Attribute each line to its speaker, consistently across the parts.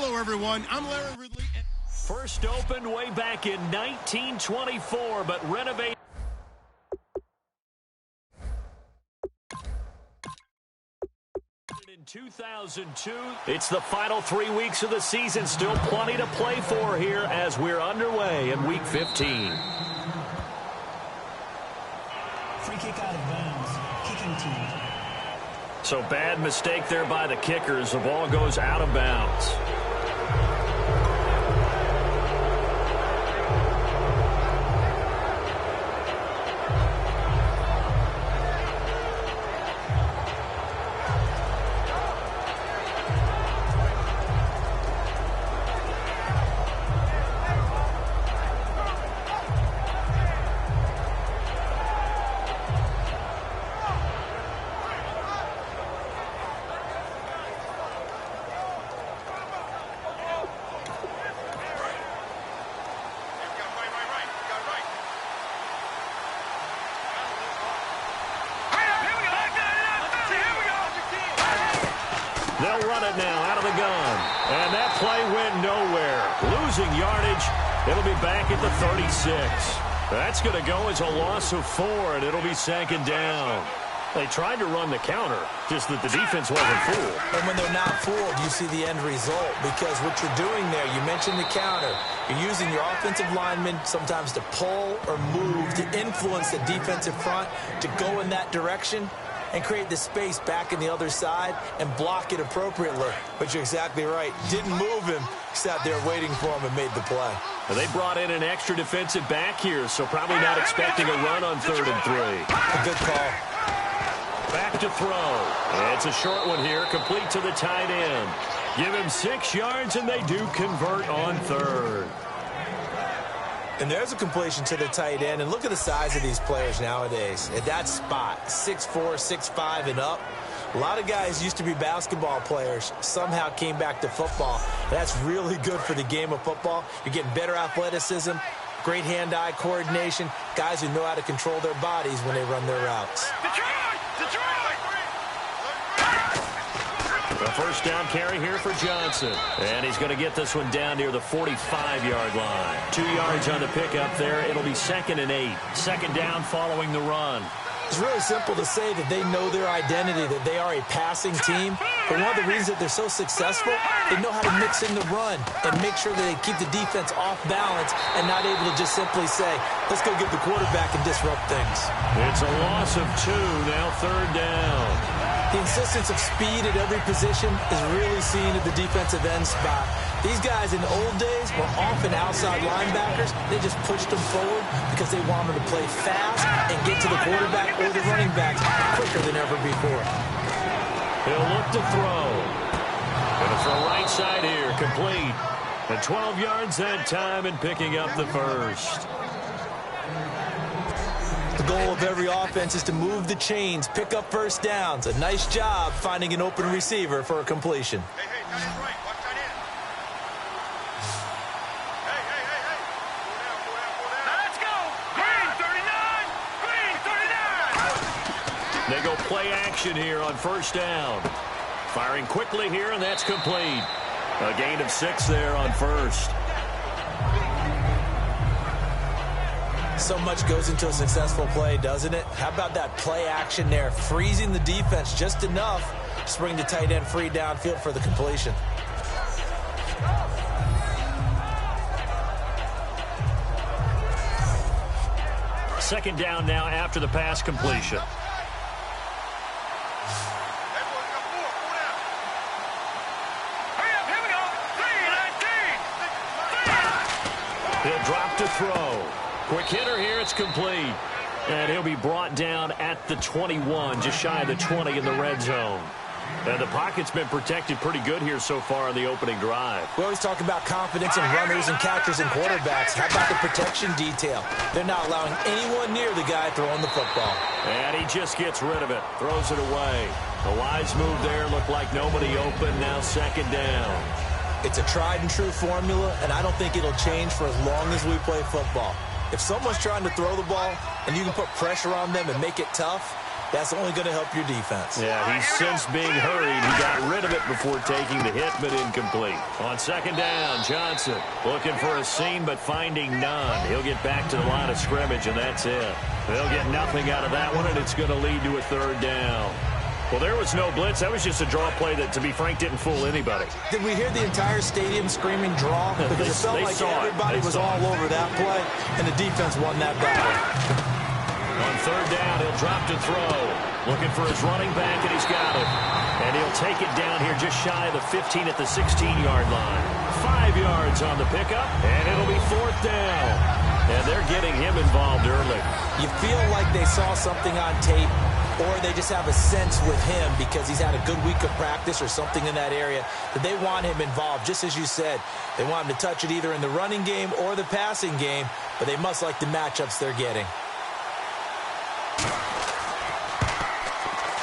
Speaker 1: Hello, everyone. I'm Larry Ridley.
Speaker 2: First opened way back in 1924, but renovated in 2002. It's the final 3 weeks of the season. Still plenty to play for here as we're underway in Week 15.
Speaker 3: Free kick out of bounds. Kicking team.
Speaker 2: So bad mistake there by the kickers. The ball goes out of bounds. They'll run it now out of the gun. And that play went nowhere. Losing yardage. It'll be back at the 36. That's going to go as a loss of 4, and it'll be second down. They tried to run the counter, just that the defense wasn't fooled.
Speaker 4: And when they're not fooled, you see the end result. Because what you're doing there, you mentioned the counter. You're using your offensive linemen sometimes to pull or move to influence the defensive front to go in that direction and create the space back in the other side and block it appropriately. But you're exactly right. Didn't move him. Sat there waiting for him and made the play.
Speaker 2: Well, they brought in an extra defensive back here, so probably not expecting a run on 3rd and 3.
Speaker 4: A good call.
Speaker 2: Back to throw. It's a short one here, complete to the tight end. Give him 6 yards, and they do convert on 3rd.
Speaker 4: And there's a completion to the tight end. And look at the size of these players nowadays. At that spot, 6'4", 6'5", and up. A lot of guys used to be basketball players, somehow came back to football. That's really good for the game of football. You're getting better athleticism, great hand-eye coordination, guys who know how to control their bodies when they run their routes.
Speaker 2: A first down carry here for Johnson. And he's going to get this one down near the 45-yard line. 2 yards on the pickup there. It'll be 2nd and 8. Second down following the run.
Speaker 4: It's really simple to say that they know their identity, that they are a passing team. But one of the reasons that they're so successful, they know how to mix in the run and make sure that they keep the defense off balance and not able to just simply say, let's go get the quarterback and disrupt things.
Speaker 2: It's a loss of 2, now 3rd down.
Speaker 4: The insistence of speed at every position is really seen at the defensive end spot. These guys in the old days were often outside linebackers. They just pushed them forward because they wanted to play fast and get to the quarterback or the running backs quicker than ever before.
Speaker 2: He'll look to throw. Gonna throw right side here, complete. And 12 yards that time and picking up the first.
Speaker 4: The goal of every offense is to move the chains, pick up first downs. A nice job finding an open receiver for a completion.
Speaker 1: Hey, tight end right. Watch tight end. Hey. Go down. Green 39.
Speaker 2: They go play action here on first down. Firing quickly here, and that's complete. A gain of 6 there on first.
Speaker 4: So much goes into a successful play, doesn't it? How about that play action there, freezing the defense just enough to bring the tight end free downfield for the completion.
Speaker 2: Second down now after the pass completion. He'll drop to throw. Quick hitter here, it's complete. And he'll be brought down at the 21, just shy of the 20 in the red zone. And the pocket's been protected pretty good here so far on the opening drive.
Speaker 4: We always talk about confidence in runners and catchers and quarterbacks. How about the protection detail? They're not allowing anyone near the guy throwing the football.
Speaker 2: And he just gets rid of it, throws it away. A wise move there, looked like nobody open, now second down.
Speaker 4: It's a tried and true formula, and I don't think it'll change for as long as we play football. If someone's trying to throw the ball and you can put pressure on them and make it tough, That's only going to help your defense.
Speaker 2: Yeah, he's since being hurried. He got rid of it before taking the hit, but incomplete. On second down, Johnson looking for a seam, but finding none. He'll get back to the line of scrimmage, and that's it. They'll get nothing out of that one, and it's going to lead to a third down. Well, there was no blitz. That was just a draw play that, to be frank, didn't fool anybody.
Speaker 4: Did we hear the entire stadium screaming draw? Because it felt like everybody was all over that play, and the defense won that battle.
Speaker 2: On third down, he'll drop to throw. Looking for his running back, and he's got it. And he'll take it down here just shy of the 15 at the 16-yard line. 5 yards on the pickup, and it'll be fourth down. And they're getting him involved early.
Speaker 4: You feel like they saw something on tape, or they just have a sense with him because he's had a good week of practice or something in that area that they want him involved. Just as you said, they want him to touch it either in the running game or the passing game, but they must like the matchups they're getting.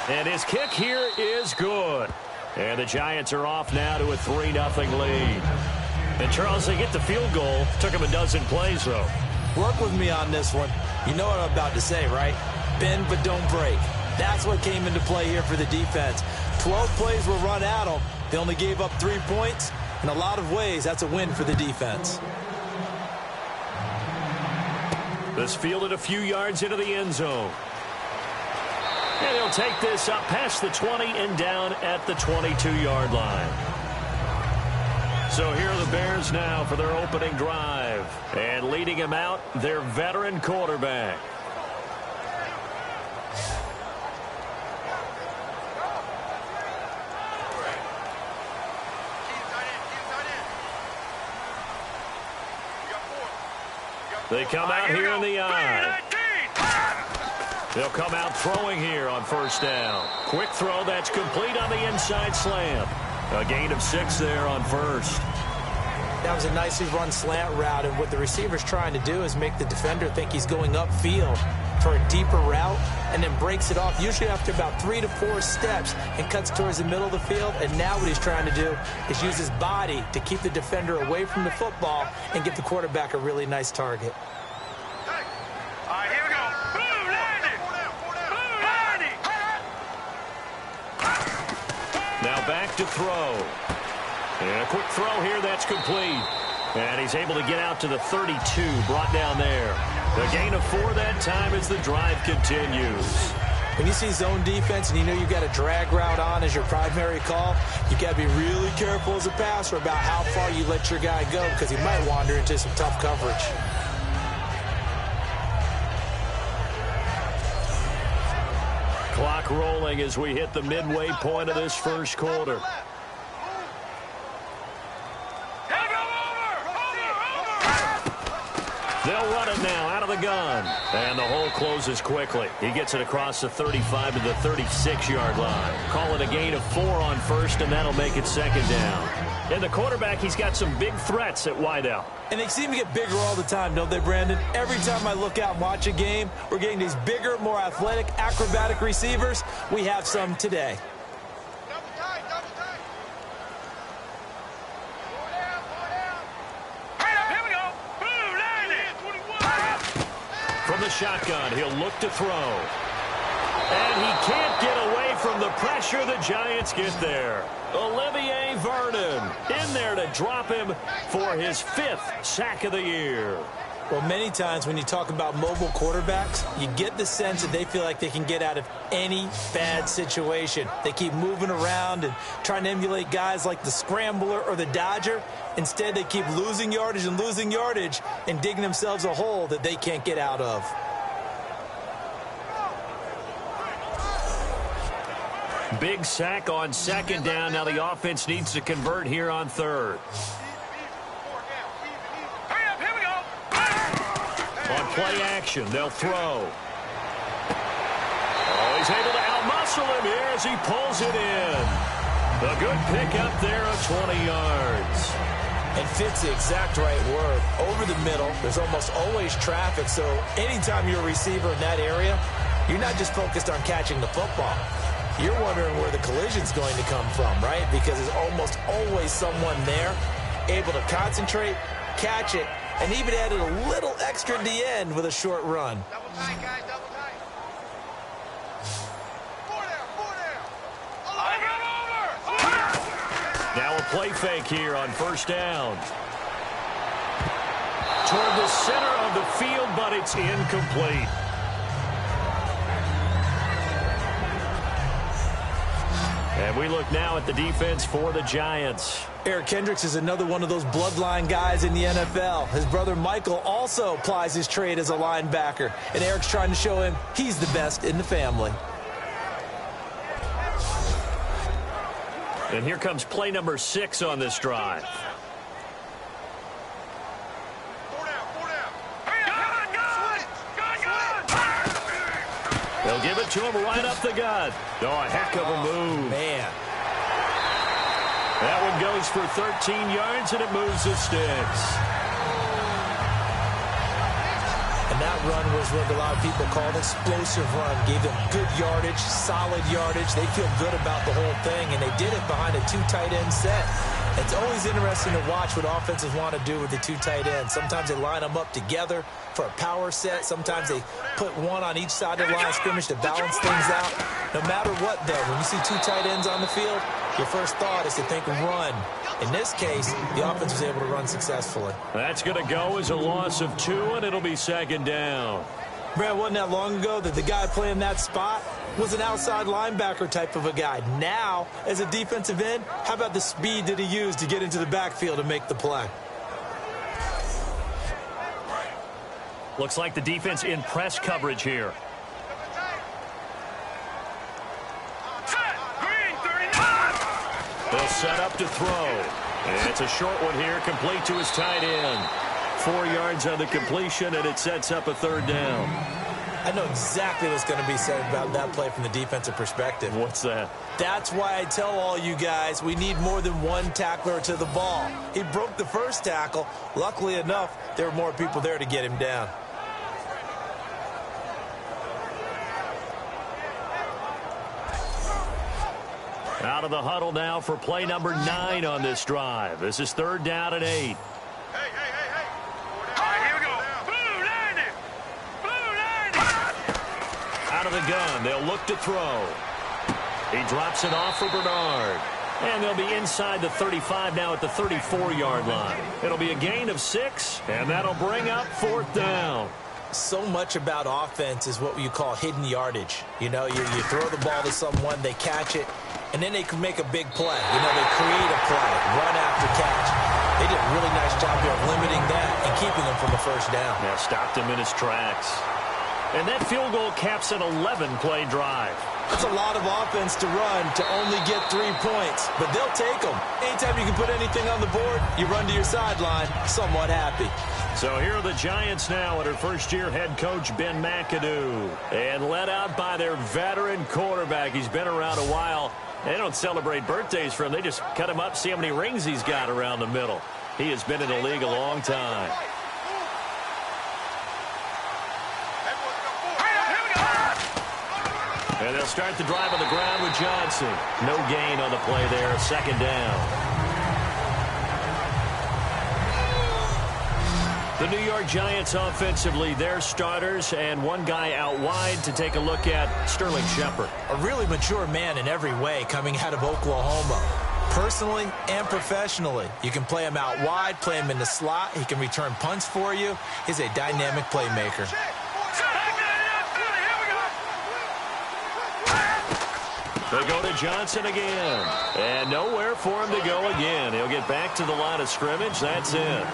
Speaker 2: And his kick here is good. And the Giants are off now to a 3-0 lead. And, Charles, they get the field goal. Took him a dozen plays, though.
Speaker 4: Work with me on this one. You know what I'm about to say, right? Bend but don't break. That's what came into play here for the defense. 12 plays were run at them. They only gave up 3 points. In a lot of ways, that's a win for the defense.
Speaker 2: This fielded a few yards into the end zone. And he'll take this up past the 20 and down at the 22-yard line. So here are the Bears now for their opening drive. And leading him out, their veteran quarterback. They come out here in the eye. They'll come out throwing here on first down. Quick throw that's complete on the inside slant. A gain of 6 there on first.
Speaker 4: That was a nicely run slant route, and what the receiver's trying to do is make the defender think he's going upfield for a deeper route and then breaks it off, usually after about 3 to 4 steps, and cuts towards the middle of the field. And now what he's trying to do is use his body to keep the defender away from the football and give the quarterback a really nice target.
Speaker 2: Now back to throw. And a quick throw here that's complete. And he's able to get out to the 32, brought down there. The gain of 4 that time as the drive continues.
Speaker 4: When you see zone defense and you know you've got a drag route on as your primary call, you got to be really careful as a passer about how far you let your guy go because he might wander into some tough coverage.
Speaker 2: Clock rolling as we hit the midway point of this first quarter. They'll run it now out of the gun. And the hole closes quickly. He gets it across the 35 to the 36-yard line. Call it a gain of 4 on first, and that'll make it second down. And the quarterback, he's got some big threats at wideout.
Speaker 4: And they seem to get bigger all the time, don't they, Brandon? Every time I look out and watch a game, we're getting these bigger, more athletic, acrobatic receivers. We have some today.
Speaker 2: From the shotgun, he'll look to throw. And he can't get away from the pressure. The Giants get there. Olivier Vernon in there to drop him for his 5th sack of the year.
Speaker 4: Well, many times when you talk about mobile quarterbacks, you get the sense that they feel like they can get out of any bad situation. They keep moving around and trying to emulate guys like the Scrambler or the Dodger. Instead, they keep losing yardage and digging themselves a hole that they can't get out of.
Speaker 2: Big sack on second down. Now the offense needs to convert here on third. On play action, they'll throw. Oh, he's able to outmuscle him here as he pulls it in. A good pickup there of 20 yards.
Speaker 4: And fits the exact right word. Over the middle, there's almost always traffic, so anytime you're a receiver in that area, you're not just focused on catching the football. You're wondering where the collision's going to come from, right? Because there's almost always someone there able to concentrate, catch it, and even added a little extra at the end with a short run.
Speaker 1: Double tight, guys, double tight.
Speaker 2: play fake here on first down. Toward the center of the field, but it's incomplete. And we look now at the defense for the Giants.
Speaker 4: Eric Kendricks is another one of those bloodline guys in the NFL. His brother Michael also plies his trade as a linebacker, and Eric's trying to show him he's the best in the family.
Speaker 2: And here comes play number 6 on this drive. They'll give it to him right up the gut. Oh, a heck of a move.
Speaker 4: Man.
Speaker 2: That one goes for 13 yards, and it moves the sticks.
Speaker 4: And that run was what a lot of people call an explosive run. Gave them good yardage, solid yardage. They feel good about the whole thing, and they did it behind a 2 tight end set. It's always interesting to watch what offenses want to do with the 2 tight ends. Sometimes they line them up together for a power set. Sometimes they put one on each side of the line of scrimmage to balance things out. No matter what, though, when you see 2 tight ends on the field, your first thought is to think run. In this case, the offense was able to run successfully.
Speaker 2: That's going to go as a loss of 2, and it'll be second down.
Speaker 4: Brad, wasn't that long ago that the guy playing that spot was an outside linebacker type of a guy. Now, as a defensive end, how about the speed that he used to get into the backfield and make the play?
Speaker 2: Looks like the defense in press coverage here. They'll set up to throw. And it's a short one here, complete to his tight end. 4 yards on the completion, and it sets up a third down.
Speaker 4: I know exactly what's going to be said about that play from the defensive perspective.
Speaker 2: What's that?
Speaker 4: That's why I tell all you guys we need more than one tackler to the ball. He broke the first tackle. Luckily enough, there were more people there to get him down.
Speaker 2: Out of the huddle now for play number 9 on this drive. This is 3rd down and 8. Out of the gun, they'll look to throw. He drops it off for Bernard. And they'll be inside the 35 now at the 34-yard line. It'll be a gain of 6, and that'll bring up 4th down.
Speaker 4: So much about offense is what you call hidden yardage. You know, you throw the ball to someone, they catch it, and then they can make a big play. You know, they create a play, run after catch. They did a really nice job here of limiting that and keeping them from a first down.
Speaker 2: Yeah, stopped him in his tracks. And that field goal caps an 11-play drive.
Speaker 4: It's a lot of offense to run to only get 3 points, but they'll take them. Anytime you can put anything on the board, you run to your sideline somewhat happy.
Speaker 2: So here are the Giants now under first-year head coach Ben McAdoo. And led out by their veteran quarterback. He's been around a while. They don't celebrate birthdays for him. They just cut him up, see how many rings he's got around the middle. He has been in the league a long time. And they'll start the drive on the ground with Johnson. No gain on the play there, 2nd down. The New York Giants offensively, their starters, and one guy out wide to take a look at, Sterling Shepard.
Speaker 4: A really mature man in every way coming out of Oklahoma. Personally and professionally, you can play him out wide, play him in the slot. He can return punts for you. He's a dynamic playmaker.
Speaker 2: They go to Johnson again. And nowhere for him to go again. He'll get back to the line of scrimmage. That's it.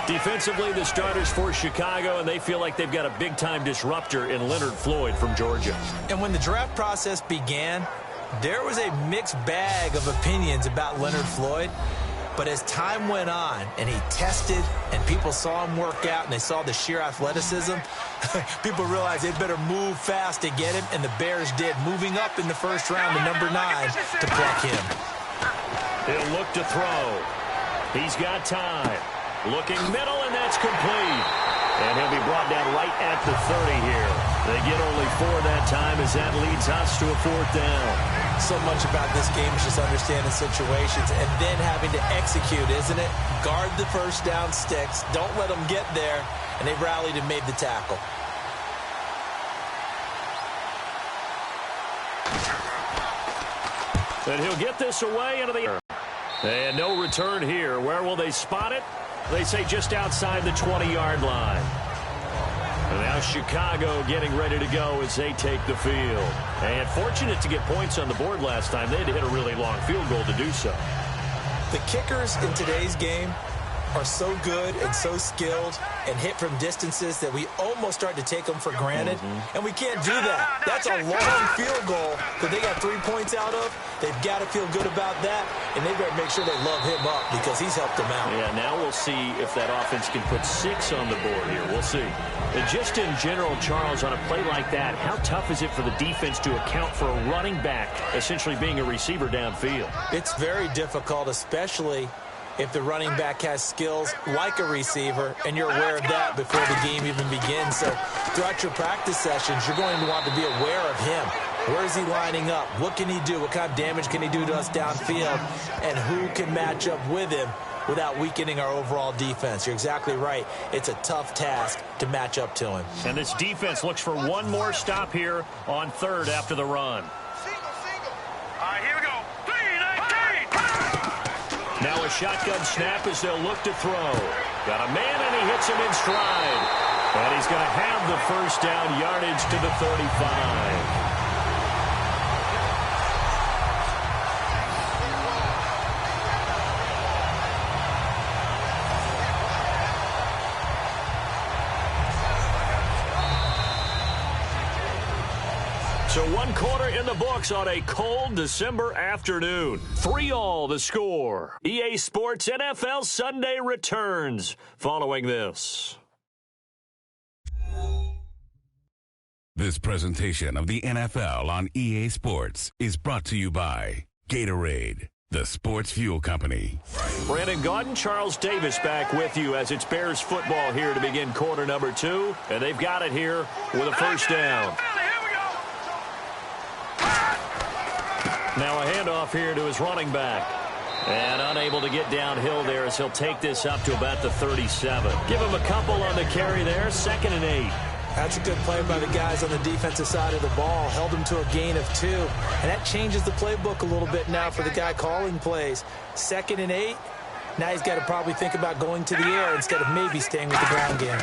Speaker 2: Defensively, the starters for Chicago, and they feel like they've got a big-time disruptor in Leonard Floyd from Georgia.
Speaker 4: And when the draft process began, there was a mixed bag of opinions about Leonard Floyd. But as time went on and he tested and people saw him work out and they saw the sheer athleticism, people realized they better move fast to get him, and the Bears did, moving up in the first round to number 9 to pluck him.
Speaker 2: He'll look to throw. He's got time. Looking middle, and that's complete. And he'll be brought down right at the 30 here. They get only 4 that time as that leads us to a 4th down.
Speaker 4: So much about this game is just understanding situations and then having to execute, isn't it? Guard the first down sticks. Don't let them get there. And they rallied and made the tackle.
Speaker 2: And he'll get this away into the air. And no return here. Where will they spot it? They say just outside the 20-yard line. And now Chicago getting ready to go as they take the field. And fortunate to get points on the board last time. They had to hit a really long field goal to do so.
Speaker 4: The kickers in today's game are so good and so skilled and hit from distances that we almost start to take them for granted. And we can't do that. That's a long field goal that they got 3 points out of. They've got to feel good about that, and they better make sure they love him up because he's helped them out.
Speaker 2: Yeah, now we'll see if that offense can put 6 on the board here. We'll see. And just in general, Charles, on a play like that, how tough is it for the defense to account for a running back essentially being a receiver downfield?
Speaker 4: It's very difficult, especially if the running back has skills like a receiver, and you're aware of that before the game even begins. So throughout your practice sessions, you're going to want to be aware of him. Where is he lining up? What can he do? What kind of damage can he do to us downfield? And who can match up with him without weakening our overall defense? You're exactly right. It's a tough task to match up to him.
Speaker 2: And this defense looks for one more stop here on third after the run.
Speaker 1: Single. All right, here we go. 3, 19.
Speaker 2: Now a shotgun snap as they'll look to throw. Got a man, and he hits him in stride. And he's going to have the first down, yardage to the 35. So 1 quarter in the books on a cold December afternoon. 3-all the score. EA Sports NFL Sunday returns following this.
Speaker 5: This presentation of the NFL on EA Sports is brought to you by Gatorade, the sports fuel company.
Speaker 2: Brandon Gaudin, Charles Davis back with you as it's Bears football here to begin quarter number 2. And they've got it here with a first down. Now a handoff here to his running back. And unable to get downhill there as he'll take this up to about the 37. Give him a couple on the carry there. 2nd and 8.
Speaker 4: That's a good play by the guys on the defensive side of the ball. Held him to a gain of 2. And that changes the playbook a little bit now for the guy calling plays. 2nd and 8. Now he's got to probably think about going to the air instead of maybe staying with the ground game.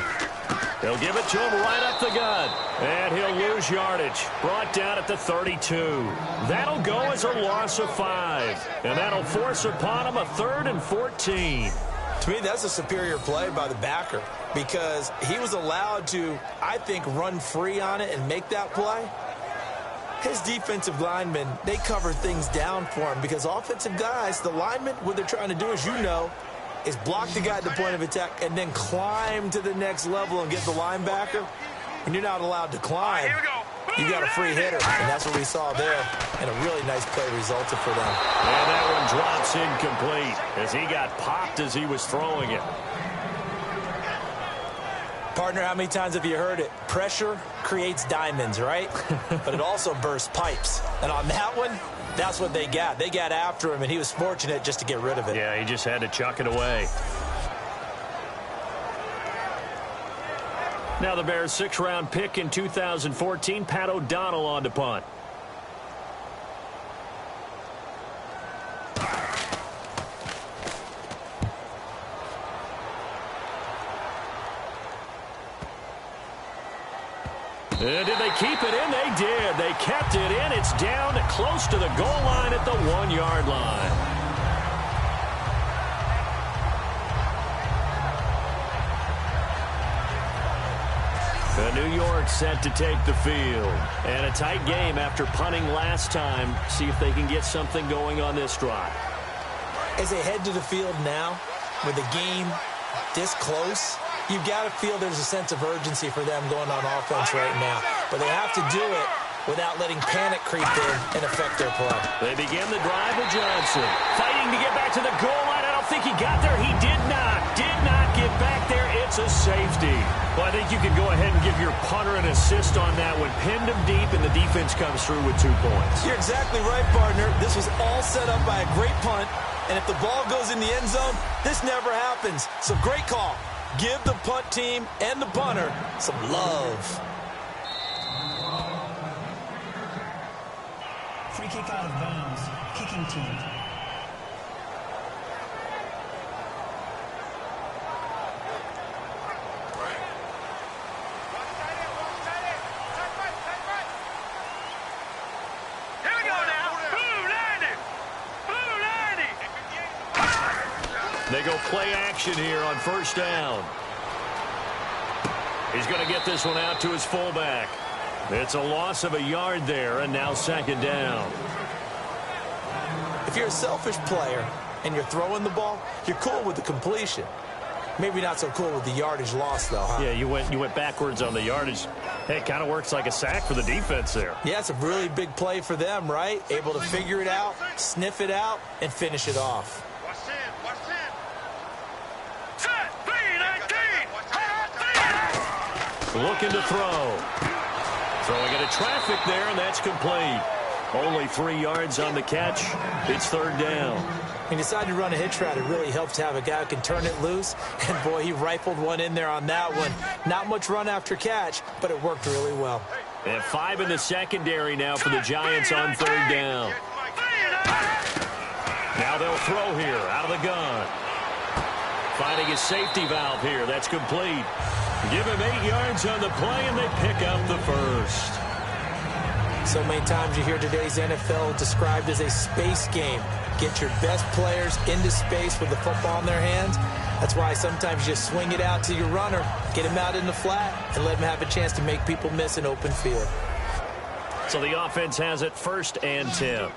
Speaker 2: They'll give it to him right up the gut. And he'll lose yardage. Brought down at the 32. That'll go as a loss of 5. And that'll force upon him a 3rd and 14.
Speaker 4: To me, that's a superior play by the backer because he was allowed to, I think, run free on it and make that play. His defensive linemen, they cover things down for him because offensive guys, the linemen, what they're trying to do, as you know, is block the guy at the point of attack and then climb to the next level and get the linebacker. When you're not allowed to climb, you got a free hitter, and that's what we saw there. And a really nice play resulted for them.
Speaker 2: And that one drops incomplete as he got popped as he was throwing it.
Speaker 4: Partner, how many times have you heard it? Pressure creates diamonds, right? But it also bursts pipes. And on that one, that's what they got. They got after him, and he was fortunate just to get rid of it.
Speaker 2: Yeah, he just had to chuck it away. Now the Bears' 6th-round pick in 2014, Pat O'Donnell on to punt. And did they keep it in? They did. They kept it in. It's down close to the goal line at the 1-yard line. New York set to take the field. And a tight game after punting last time. See if they can get something going on this drive.
Speaker 4: As they head to the field now, with the game this close, you've got to feel there's a sense of urgency for them going on offense right now. But they have to do it without letting panic creep in and affect their play.
Speaker 2: They begin the drive with Johnson. Fighting to get back to the goal line. I don't think he got there. He did not get back there. It's a safety. Well, I think you can go ahead and give your punter an assist on that one. Pinned him deep, and the defense comes through with 2 points.
Speaker 4: You're exactly right, partner. This was all set up by a great punt. And if the ball goes in the end zone, this never happens. So great call. Give the punt team and the punter some love.
Speaker 3: Free kick out of bounds. Kicking kicking team.
Speaker 2: They go play action here on first down. He's going to get this one out to his fullback. It's a loss of a yard there, and now second down.
Speaker 4: If you're a selfish player and you're throwing the ball, you're cool with the completion. Maybe not so cool with the yardage loss, though, huh?
Speaker 2: Yeah, you went backwards on the yardage. Hey, it kind of works like a sack for the defense there.
Speaker 4: Yeah, it's a really big play for them, right? Able to figure it out, sniff it out, and finish it off.
Speaker 2: Looking to throw. Throwing into traffic there, and that's complete. Only 3 yards on the catch. It's third down.
Speaker 4: He decided to run a hitch route. It really helps to have a guy who can turn it loose. And, boy, he rifled one in there on that one. Not much run after catch, but it worked really well.
Speaker 2: They have 5 in the secondary now for the Giants on third down. Now they'll throw here out of the gun. Finding his safety valve here. That's complete. Give him 8 yards on the play, and they pick up the first.
Speaker 4: So many times you hear today's NFL described as a space game. Get your best players into space with the football in their hands. That's why sometimes you just swing it out to your runner, get him out in the flat, and let him have a chance to make people miss an open field.
Speaker 2: So the offense has it 1st and 10.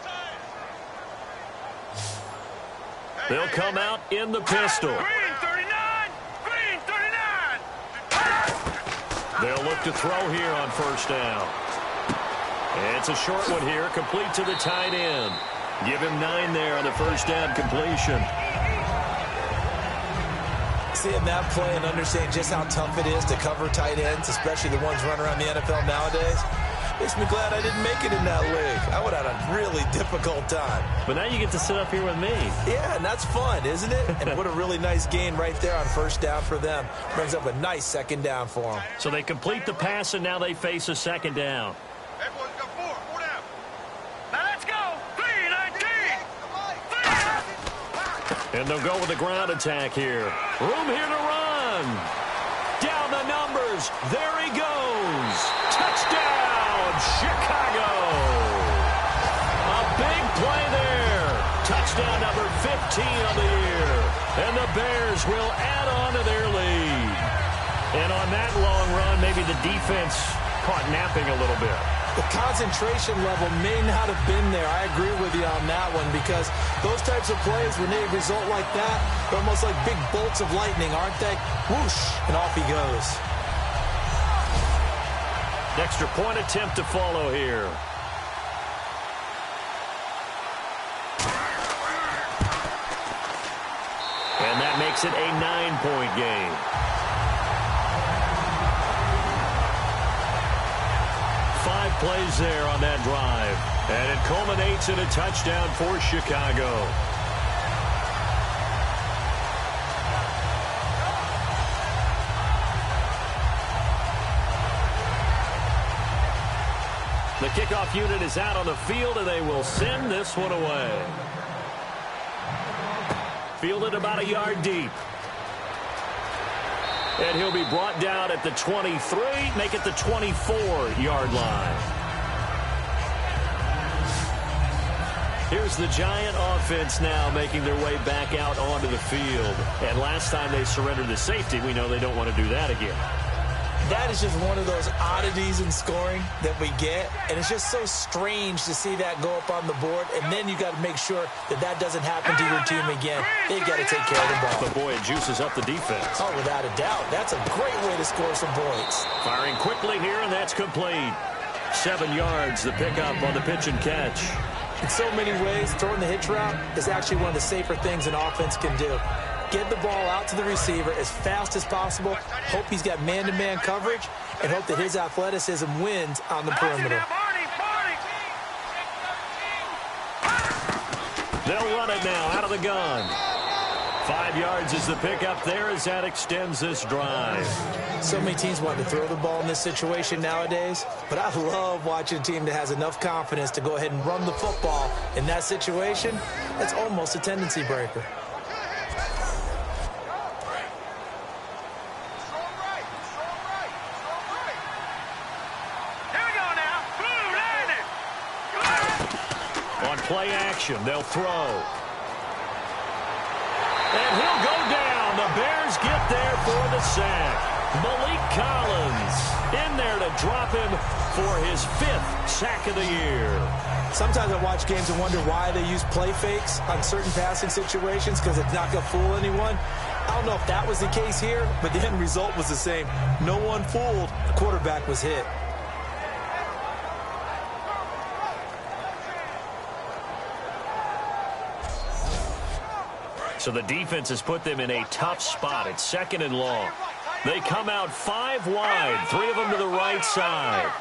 Speaker 2: They'll come out in the pistol. They'll look to throw here on first down. And it's a short one here, complete to the tight end. Give him 9 there on the first down completion.
Speaker 4: Seeing that play and understanding just how tough it is to cover tight ends, especially the ones running around the NFL nowadays, makes me glad I didn't make it in that league. I would have had a really difficult time.
Speaker 2: But now you get to sit up here with me.
Speaker 4: Yeah, and that's fun, isn't it? And what a really nice gain right there on first down for them. Brings up a nice second down for them.
Speaker 2: So they complete the pass, and now they face a second down.
Speaker 1: Everyone's got 4 down. Now let's go. 3-19.
Speaker 2: And they'll go with the ground attack here. Room here to run. Down the numbers. There he goes. Touchdown, Chicago. A big play there. Touchdown number 15 on the year. And the Bears will add on to their lead. And on that long run, maybe the defense caught napping a little bit.
Speaker 4: The concentration level may not have been there. I agree with you on that one, because those types of plays, when they result like that, they're almost like big bolts of lightning, aren't they? Whoosh, and off he goes.
Speaker 2: Extra point attempt to follow here. And that makes it a 9-point game. 5 plays there on that drive. And it culminates in a touchdown for Chicago. The kickoff unit is out on the field, and they will send this one away. Fielded about a yard deep. And he'll be brought down at the 23, make it the 24-yard line. Here's the Giant offense now making their way back out onto the field. And last time they surrendered the safety, we know they don't want to do that again.
Speaker 4: That is just one of those oddities in scoring that we get, and it's just so strange to see that go up on the board, and then you got to make sure that that doesn't happen to your team again. They got to take care of the ball.
Speaker 2: But boy, it juices up the defense.
Speaker 4: Oh, without a doubt. That's a great way to score some points.
Speaker 2: Firing quickly here, and that's complete. 7 yards, the pickup on the pitch and catch.
Speaker 4: In so many ways, throwing the hitch route is actually one of the safer things an offense can do. Get the ball out to the receiver as fast as possible, hope he's got man-to-man coverage, and hope that his athleticism wins on the perimeter. They'll
Speaker 2: run it now out of the gun. 5 yards is the pickup there as that extends this drive.
Speaker 4: So many teams want to throw the ball in this situation nowadays, but I love watching a team that has enough confidence to go ahead and run the football. In that situation, that's almost a tendency breaker.
Speaker 2: On play action, they'll throw. And he'll go down. The Bears get there for the sack. Malik Collins in there to drop him for his 5th sack of the year.
Speaker 4: Sometimes I watch games and wonder why they use play fakes on certain passing situations because it's not going to fool anyone. I don't know if that was the case here, but the end result was the same. No one fooled. The quarterback was hit.
Speaker 2: So the defense has put them in a tough spot. It's 2nd and long. They come out 5 wide, 3 of them to the right side.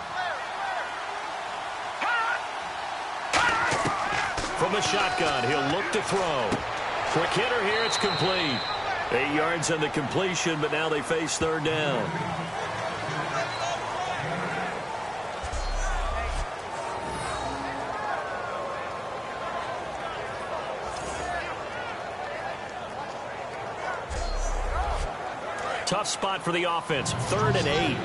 Speaker 2: From the shotgun, he'll look to throw. Quick hitter here, it's complete. 8 yards on the completion, but now they face 3rd down. Tough spot for the offense. 3rd and 8.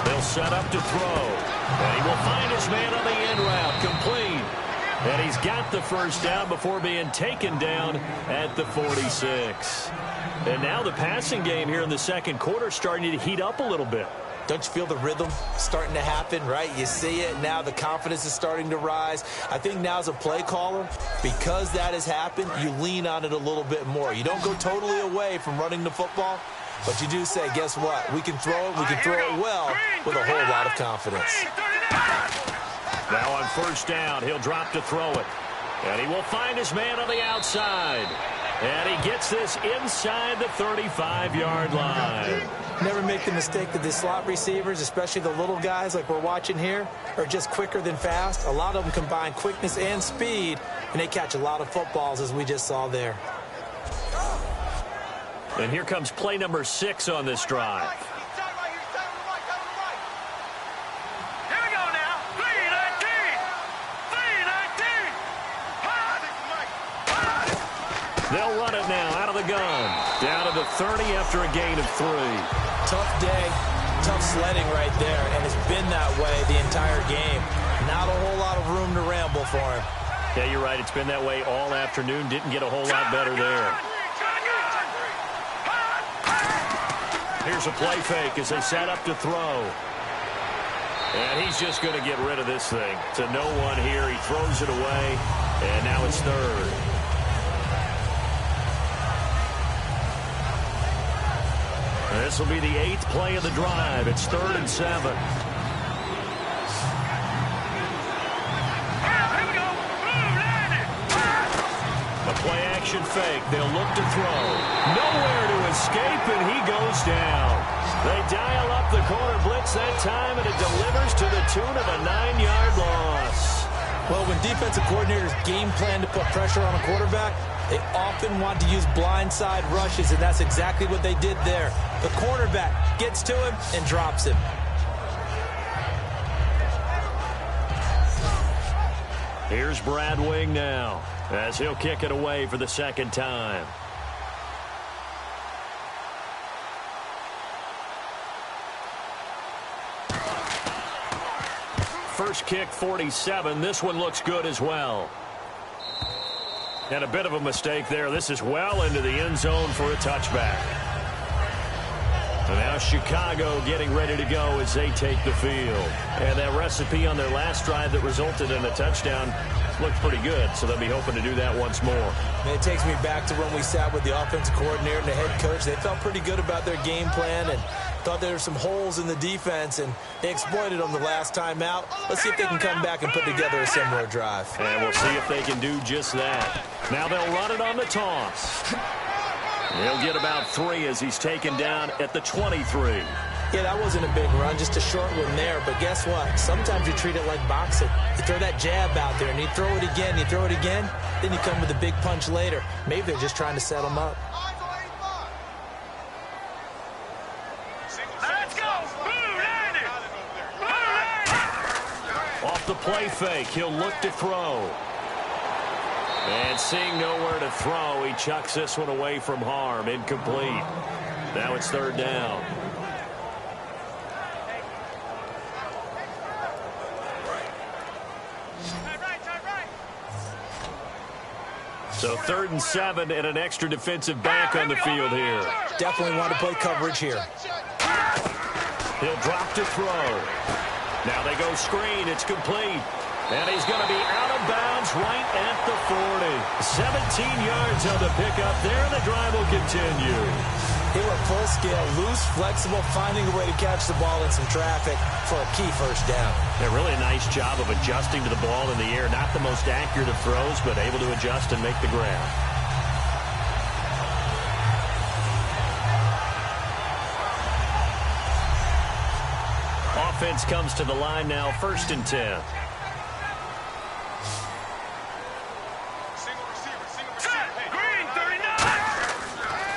Speaker 2: They'll set up to throw. And he will find his man on the end route. Complete. And he's got the 1st down before being taken down at the 46. And now the passing game here in the 2nd quarter starting to heat up a little bit.
Speaker 4: Don't you feel the rhythm starting to happen, right? You see it. Now the confidence is starting to rise. I think now as a play caller, because that has happened, you lean on it a little bit more. You don't go totally away from running the football, but you do say, guess what? We can throw it. We can throw it well with a whole lot of confidence.
Speaker 2: Now on 1st down, he'll drop to throw it. And he will find his man on the outside. And he gets this inside the 35-yard line.
Speaker 4: Never make the mistake that the slot receivers, especially the little guys like we're watching here, are just quicker than fast. A lot of them combine quickness and speed, and they catch a lot of footballs, as we just saw there.
Speaker 2: And here comes play number 6 on this drive. They'll run it now out of the gun. Down to the 30 after a gain of 3.
Speaker 4: Tough day, tough sledding right there, and it's been that way the entire game. Not a whole lot of room to ramble for him.
Speaker 2: Yeah, you're right. It's been that way all afternoon. Didn't get a whole lot better there. Here's a play fake as they set up to throw. And he's just going to get rid of this thing. To no one here. He throws it away, and now it's 3rd. This will be the 8th play of the drive. It's 3rd and 7. A play-action fake. They'll look to throw. Nowhere to escape, and he goes down. They dial up the corner blitz that time, and it delivers to the tune of a 9-yard loss.
Speaker 4: Well, when defensive coordinators game plan to put pressure on a quarterback, they often want to use blindside rushes, and that's exactly what they did there. The cornerback gets to him and drops him.
Speaker 2: Here's Brad Wing now as he'll kick it away for the 2nd time. First kick, 47. This one looks good as well. And a bit of a mistake there. This is well into the end zone for a touchback. And now Chicago getting ready to go as they take the field. And that recipe on their last drive that resulted in a touchdown looked pretty good, so they'll be hoping to do that once more.
Speaker 4: And it takes me back to when we sat with the offensive coordinator and the head coach. They felt pretty good about their game plan and thought there were some holes in the defense, and they exploited them the last time out. Let's see if they can come back and put together a similar drive.
Speaker 2: And we'll see if they can do just that. Now they'll run it on the toss. He'll get about 3 as he's taken down at the 23.
Speaker 4: Yeah, that wasn't a big run, just a short one there. But guess what? Sometimes you treat it like boxing. You throw that jab out there, and you throw it again, then you come with a big punch later. Maybe they're just trying to set them up.
Speaker 1: Let's go!
Speaker 2: Off the play fake, he'll look to throw. And seeing nowhere to throw, he chucks this one away from harm. Incomplete. Now it's third down. So 3rd and 7 and an extra defensive back on the field here.
Speaker 4: Definitely want to play coverage here.
Speaker 2: He'll drop to throw. Now they go screen. It's complete. And he's going to be out of bounds right at the 40. 17 yards on the pickup there. The drive will continue.
Speaker 4: They were full scale, loose, flexible, finding a way to catch the ball in some traffic for a key first down.
Speaker 2: A really nice job of adjusting to the ball in the air. Not the most accurate of throws, but able to adjust and make the grab. Offense comes to the line now, 1st and 10.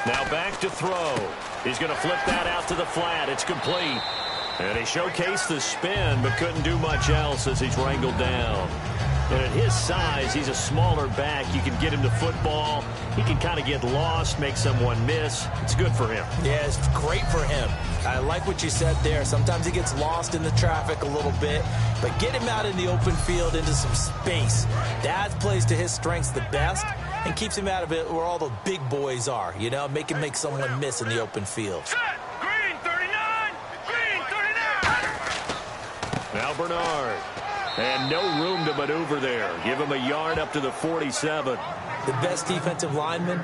Speaker 2: Now back to throw. He's going to flip that out to the flat. It's complete. And he showcased the spin, but couldn't do much else as he's wrangled down. And at his size, he's a smaller back. You can get him to football. He can kind of get lost, make someone miss. It's good for him.
Speaker 4: Yeah, it's great for him. I like what you said there. Sometimes he gets lost in the traffic a little bit, but get him out in the open field into some space. That plays to his strengths the best and keeps him out of it where all the big boys are, you know, make him make someone miss in the open field.
Speaker 1: Green 39! Green 39!
Speaker 2: Now Bernard. And no room to maneuver there. Give him a yard up to the 47.
Speaker 4: The best defensive linemen,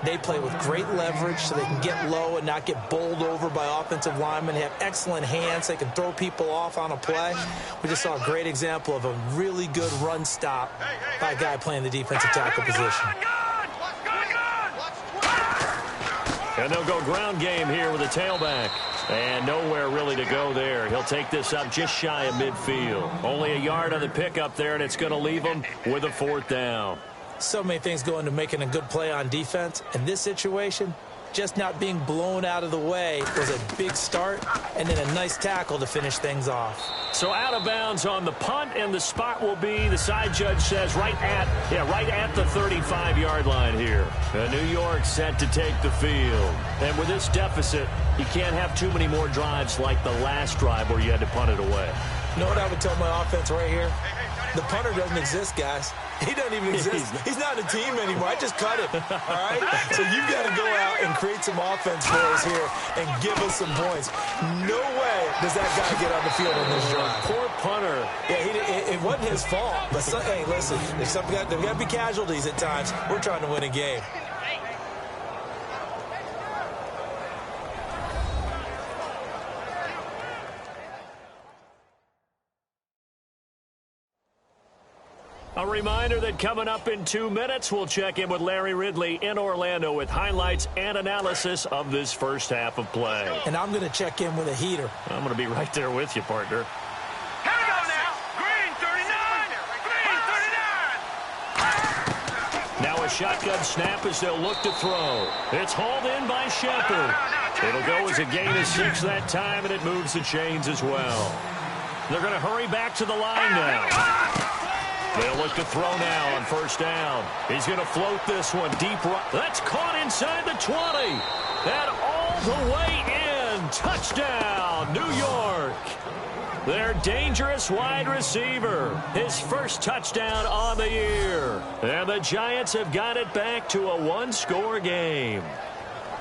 Speaker 4: they play with great leverage so they can get low and not get bowled over by offensive linemen. They have excellent hands. They can throw people off on a play. We just saw a great example of a really good run stop by a guy playing the defensive tackle position.
Speaker 2: And they'll go ground game here with a tailback. And nowhere really to go there. He'll take this up just shy of midfield. Only a yard on the pickup there, and it's going to leave him with a 4th down.
Speaker 4: So many things go into making a good play on defense. In this situation, just not being blown out of the way was a big start, and then a nice tackle to finish things off.
Speaker 2: So out of bounds on the punt, and the spot will be, the side judge says, right at the 35-yard line here. New York set to take the field. And with this deficit, you can't have too many more drives like the last drive where you had to punt it away.
Speaker 4: You know what I would tell my offense right here? The punter doesn't exist, guys. He doesn't even exist. He's not a team anymore. I just cut him, all right? So you've got to go out and create some offense for us here and give us some points. No way does that guy get on the field on this drive.
Speaker 2: Poor punter.
Speaker 4: Yeah, it wasn't his fault. But, hey, listen, there's got to be casualties at times. We're trying to win a game.
Speaker 2: A reminder that coming up in 2 minutes, we'll check in with Larry Ridley in Orlando with highlights and analysis of this first half of play.
Speaker 4: And I'm going to check in with a heater.
Speaker 2: I'm going to be right there with you, partner.
Speaker 1: Here we go now! Green 39! Green 39!
Speaker 2: Now a shotgun snap as they'll look to throw. It's hauled in by Shepard. It'll go as a gain of 6 that time, and it moves the chains as well. They're going to hurry back to the line now. They'll look to throw now on 1st down. He's going to float this one deep right. That's caught inside the 20. And all the way in. Touchdown, New York. Their dangerous wide receiver. His first touchdown on the year. And the Giants have got it back to a 1-score game.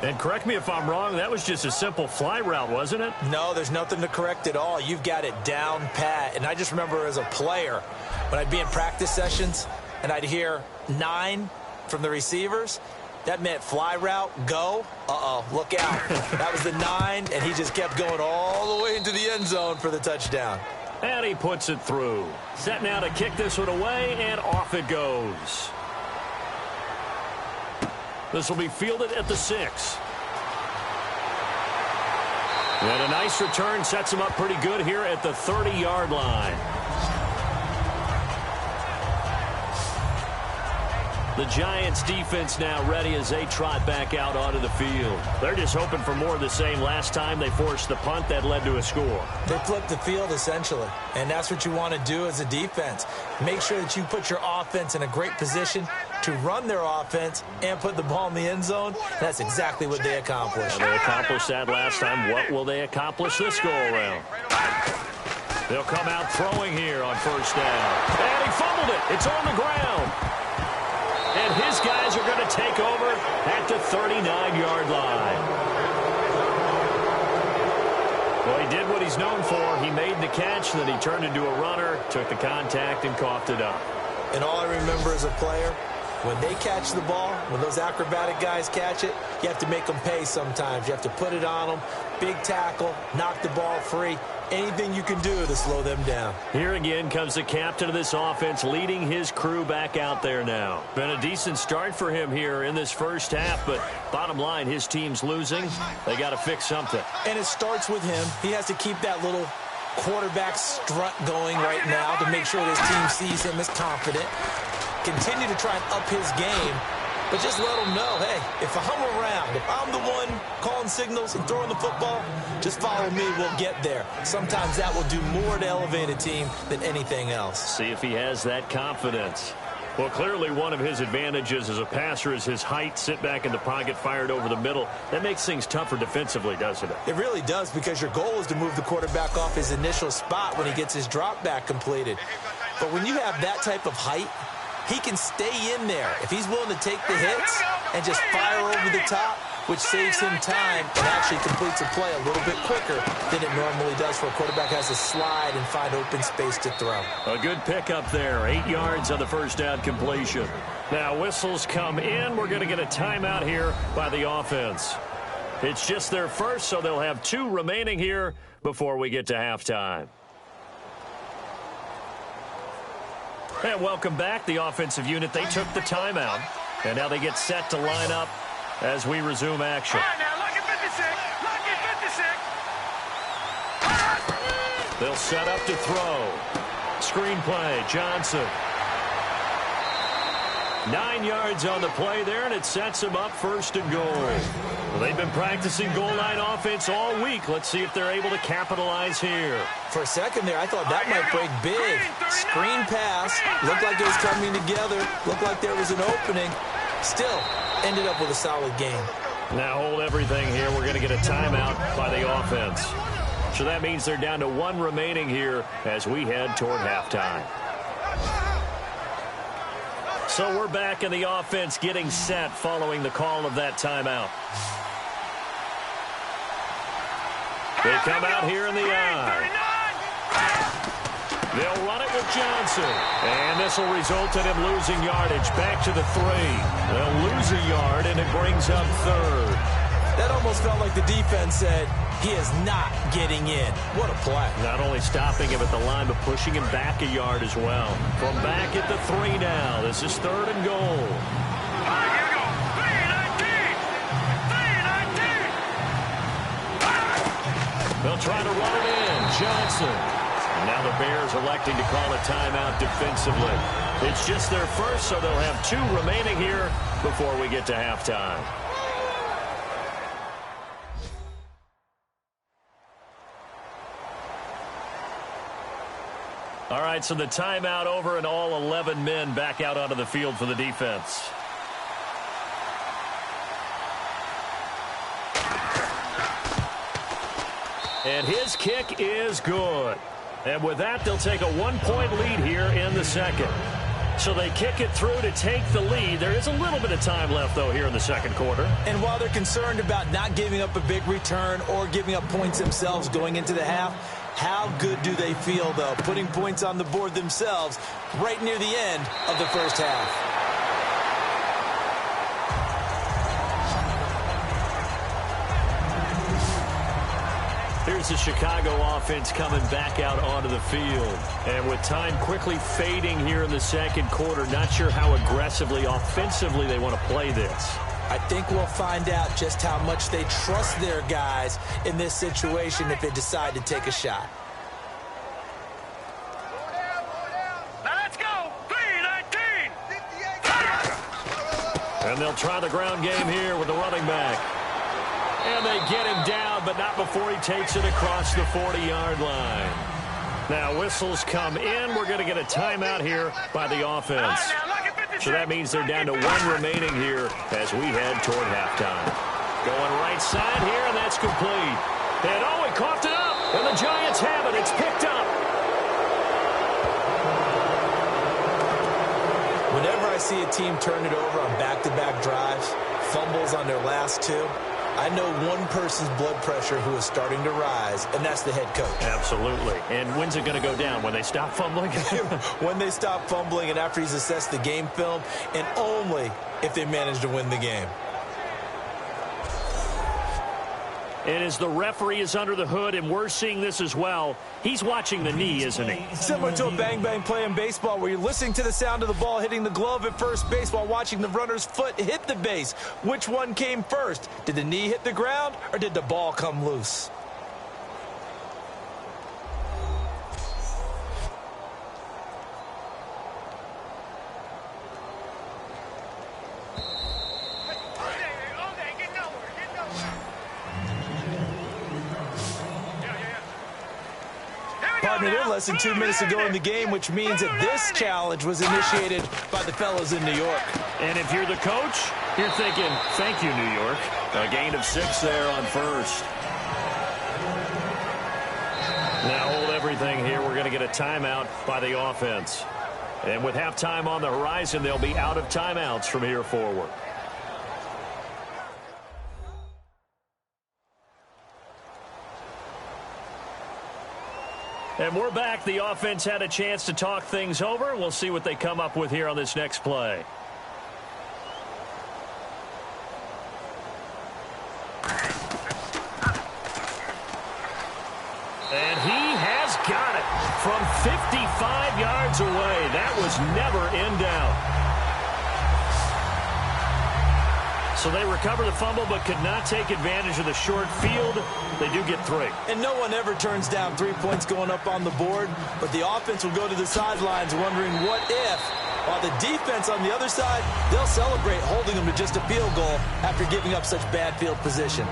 Speaker 2: And correct me if I'm wrong, that was just a simple fly route, wasn't it?
Speaker 4: No, there's nothing to correct at all. You've got it down pat. And I just remember as a player, when I'd be in practice sessions and I'd hear 9 from the receivers, that meant fly route, go. Look out. That was the 9, and he just kept going all the way into the end zone for the touchdown.
Speaker 2: And he puts it through. Set now to kick this one away, and off it goes. This will be fielded at the 6. And a nice return sets them up pretty good here at the 30-yard line. The Giants defense now ready as they trot back out onto the field. They're just hoping for more of the same. Last time they forced the punt that led to a score.
Speaker 4: They flipped the field essentially, and that's what you want to do as a defense. Make sure that you put your offense in a great position to run their offense and put the ball in the end zone. That's exactly what they accomplished.
Speaker 2: They accomplished that last time. What will they accomplish this go-around? They'll come out throwing here on first down. And he fumbled it. It's on the ground. And his guys are going to take over at the 39-yard line. Well, he did what he's known for. He made the catch, then he turned into a runner, took the contact, and coughed it up.
Speaker 4: And all I remember as a player, when they catch the ball, when those acrobatic guys catch it, you have to make them pay sometimes. You have to put it on them, big tackle, knock the ball free. Anything you can do to slow them down.
Speaker 2: Here again comes the captain of this offense leading his crew back out there now. Been a decent start for him here in this first half, but bottom line, his team's losing. They got to fix something.
Speaker 4: And it starts with him. He has to keep that little quarterback strut going right now to make sure his team sees him as confident. Continue to try and up his game, but just let him know, hey, if I'm around, if I'm the one calling signals and throwing the football, just follow me, we'll get there. Sometimes that will do more to elevate a team than anything else.
Speaker 2: See if he has that confidence. Well, clearly one of his advantages as a passer is his height. Sit back in the pocket, fired over the middle. That makes things tougher defensively, doesn't it?
Speaker 4: It really does, because your goal is to move the quarterback off his initial spot when he gets his drop back completed. But when you have that type of height, he can stay in there if he's willing to take the hits and just fire over the top, which saves him time and actually completes a play a little bit quicker than it normally does for a quarterback has to slide and find open space to throw.
Speaker 2: A good pickup there. 8 yards on the first down completion. Now whistles come in. We're going to get a timeout here by the offense. It's just their first, so they'll have 2 remaining here before we get to halftime. And welcome back. The offensive unit, they took the timeout. And now they get set to line up as we resume action.
Speaker 1: All right, now, lucky 56. Lucky 56.
Speaker 2: They'll set up to throw. Screen play, Johnson. 9 yards on the play there, and it sets them up first and goal. Well, they've been practicing goal line offense all week. Let's see if they're able to capitalize here.
Speaker 4: For a second there, I thought that might break big. Screen pass. Looked like it was coming together. Looked like there was an opening. Still, ended up with a solid game.
Speaker 2: Now hold everything here. We're going to get a timeout by the offense. So that means they're down to 1 remaining here as we head toward halftime. So we're back in the offense getting set following the call of that timeout. They come out here in the I. They'll run it with Johnson. And this will result in him losing yardage back to the 3. They'll lose a yard, and it brings up 3rd.
Speaker 4: That almost felt like the defense said, he is not getting in. What a play.
Speaker 2: Not only stopping him at the line, but pushing him back a yard as well. From back at the 3 now. This is 3rd and goal.
Speaker 1: All right, here we go. 3-19. 3-19.
Speaker 2: They'll try to run it in. Johnson. And now the Bears electing to call a timeout defensively. It's just their first, so they'll have 2 remaining here before we get to halftime. All right, so the timeout over and all 11 men back out onto the field for the defense. And his kick is good. And with that, they'll take a 1-point lead here in the second. So they kick it through to take the lead. There is a little bit of time left, though, here in the second quarter.
Speaker 4: And while they're concerned about not giving up a big return or giving up points themselves going into the half, how good do they feel, though, putting points on the board themselves right near the end of the first half?
Speaker 2: Here's the Chicago offense coming back out onto the field. And with time quickly fading here in the second quarter, not sure how aggressively, offensively they want to play this.
Speaker 4: I think we'll find out just how much they trust their guys in this situation if they decide to take a shot.
Speaker 1: Now let's go. 3-19.
Speaker 2: And they'll try the ground game here with the running back. And they get him down, but not before he takes it across the 40-yard line. Now whistles come in. We're going to get a timeout here by the offense. So that means they're down to 1 remaining here as we head toward halftime. Going right side here, and that's complete. And he coughed it up, and the Giants have it. It's picked up.
Speaker 4: Whenever I see a team turn it over on back-to-back drives, fumbles on their last 2, I know one person's blood pressure who is starting to rise, and that's the head coach.
Speaker 2: Absolutely. And when's it going to go down? When they stop fumbling?
Speaker 4: When they stop fumbling and after he's assessed the game film, and only if they manage to win the game.
Speaker 2: And as the referee is under the hood, and we're seeing this as well, he's watching the knee, isn't he?
Speaker 4: Similar to a bang-bang play in baseball where you're listening to the sound of the ball hitting the glove at first base while watching the runner's foot hit the base. Which one came first? Did the knee hit the ground or did the ball come loose? Partner, they're less than 2 minutes to go in the game, which means that this challenge was initiated by the fellows in New York.
Speaker 2: And if you're the coach, you're thinking, thank you, New York. A gain of 6 there on first. Now hold everything here. We're going to get a timeout by the offense. And with halftime on the horizon, they'll be out of timeouts from here forward. And we're back. The offense had a chance to talk things over. We'll see what they come up with here on this next play. And he has got it from 55 yards away. That was never in doubt. So they recover the fumble but could not take advantage of the short field. They do get 3.
Speaker 4: And no one ever turns down 3 points going up on the board, but the offense will go to the sidelines wondering what if, while the defense on the other side, they'll celebrate holding them to just a field goal after giving up such bad field position.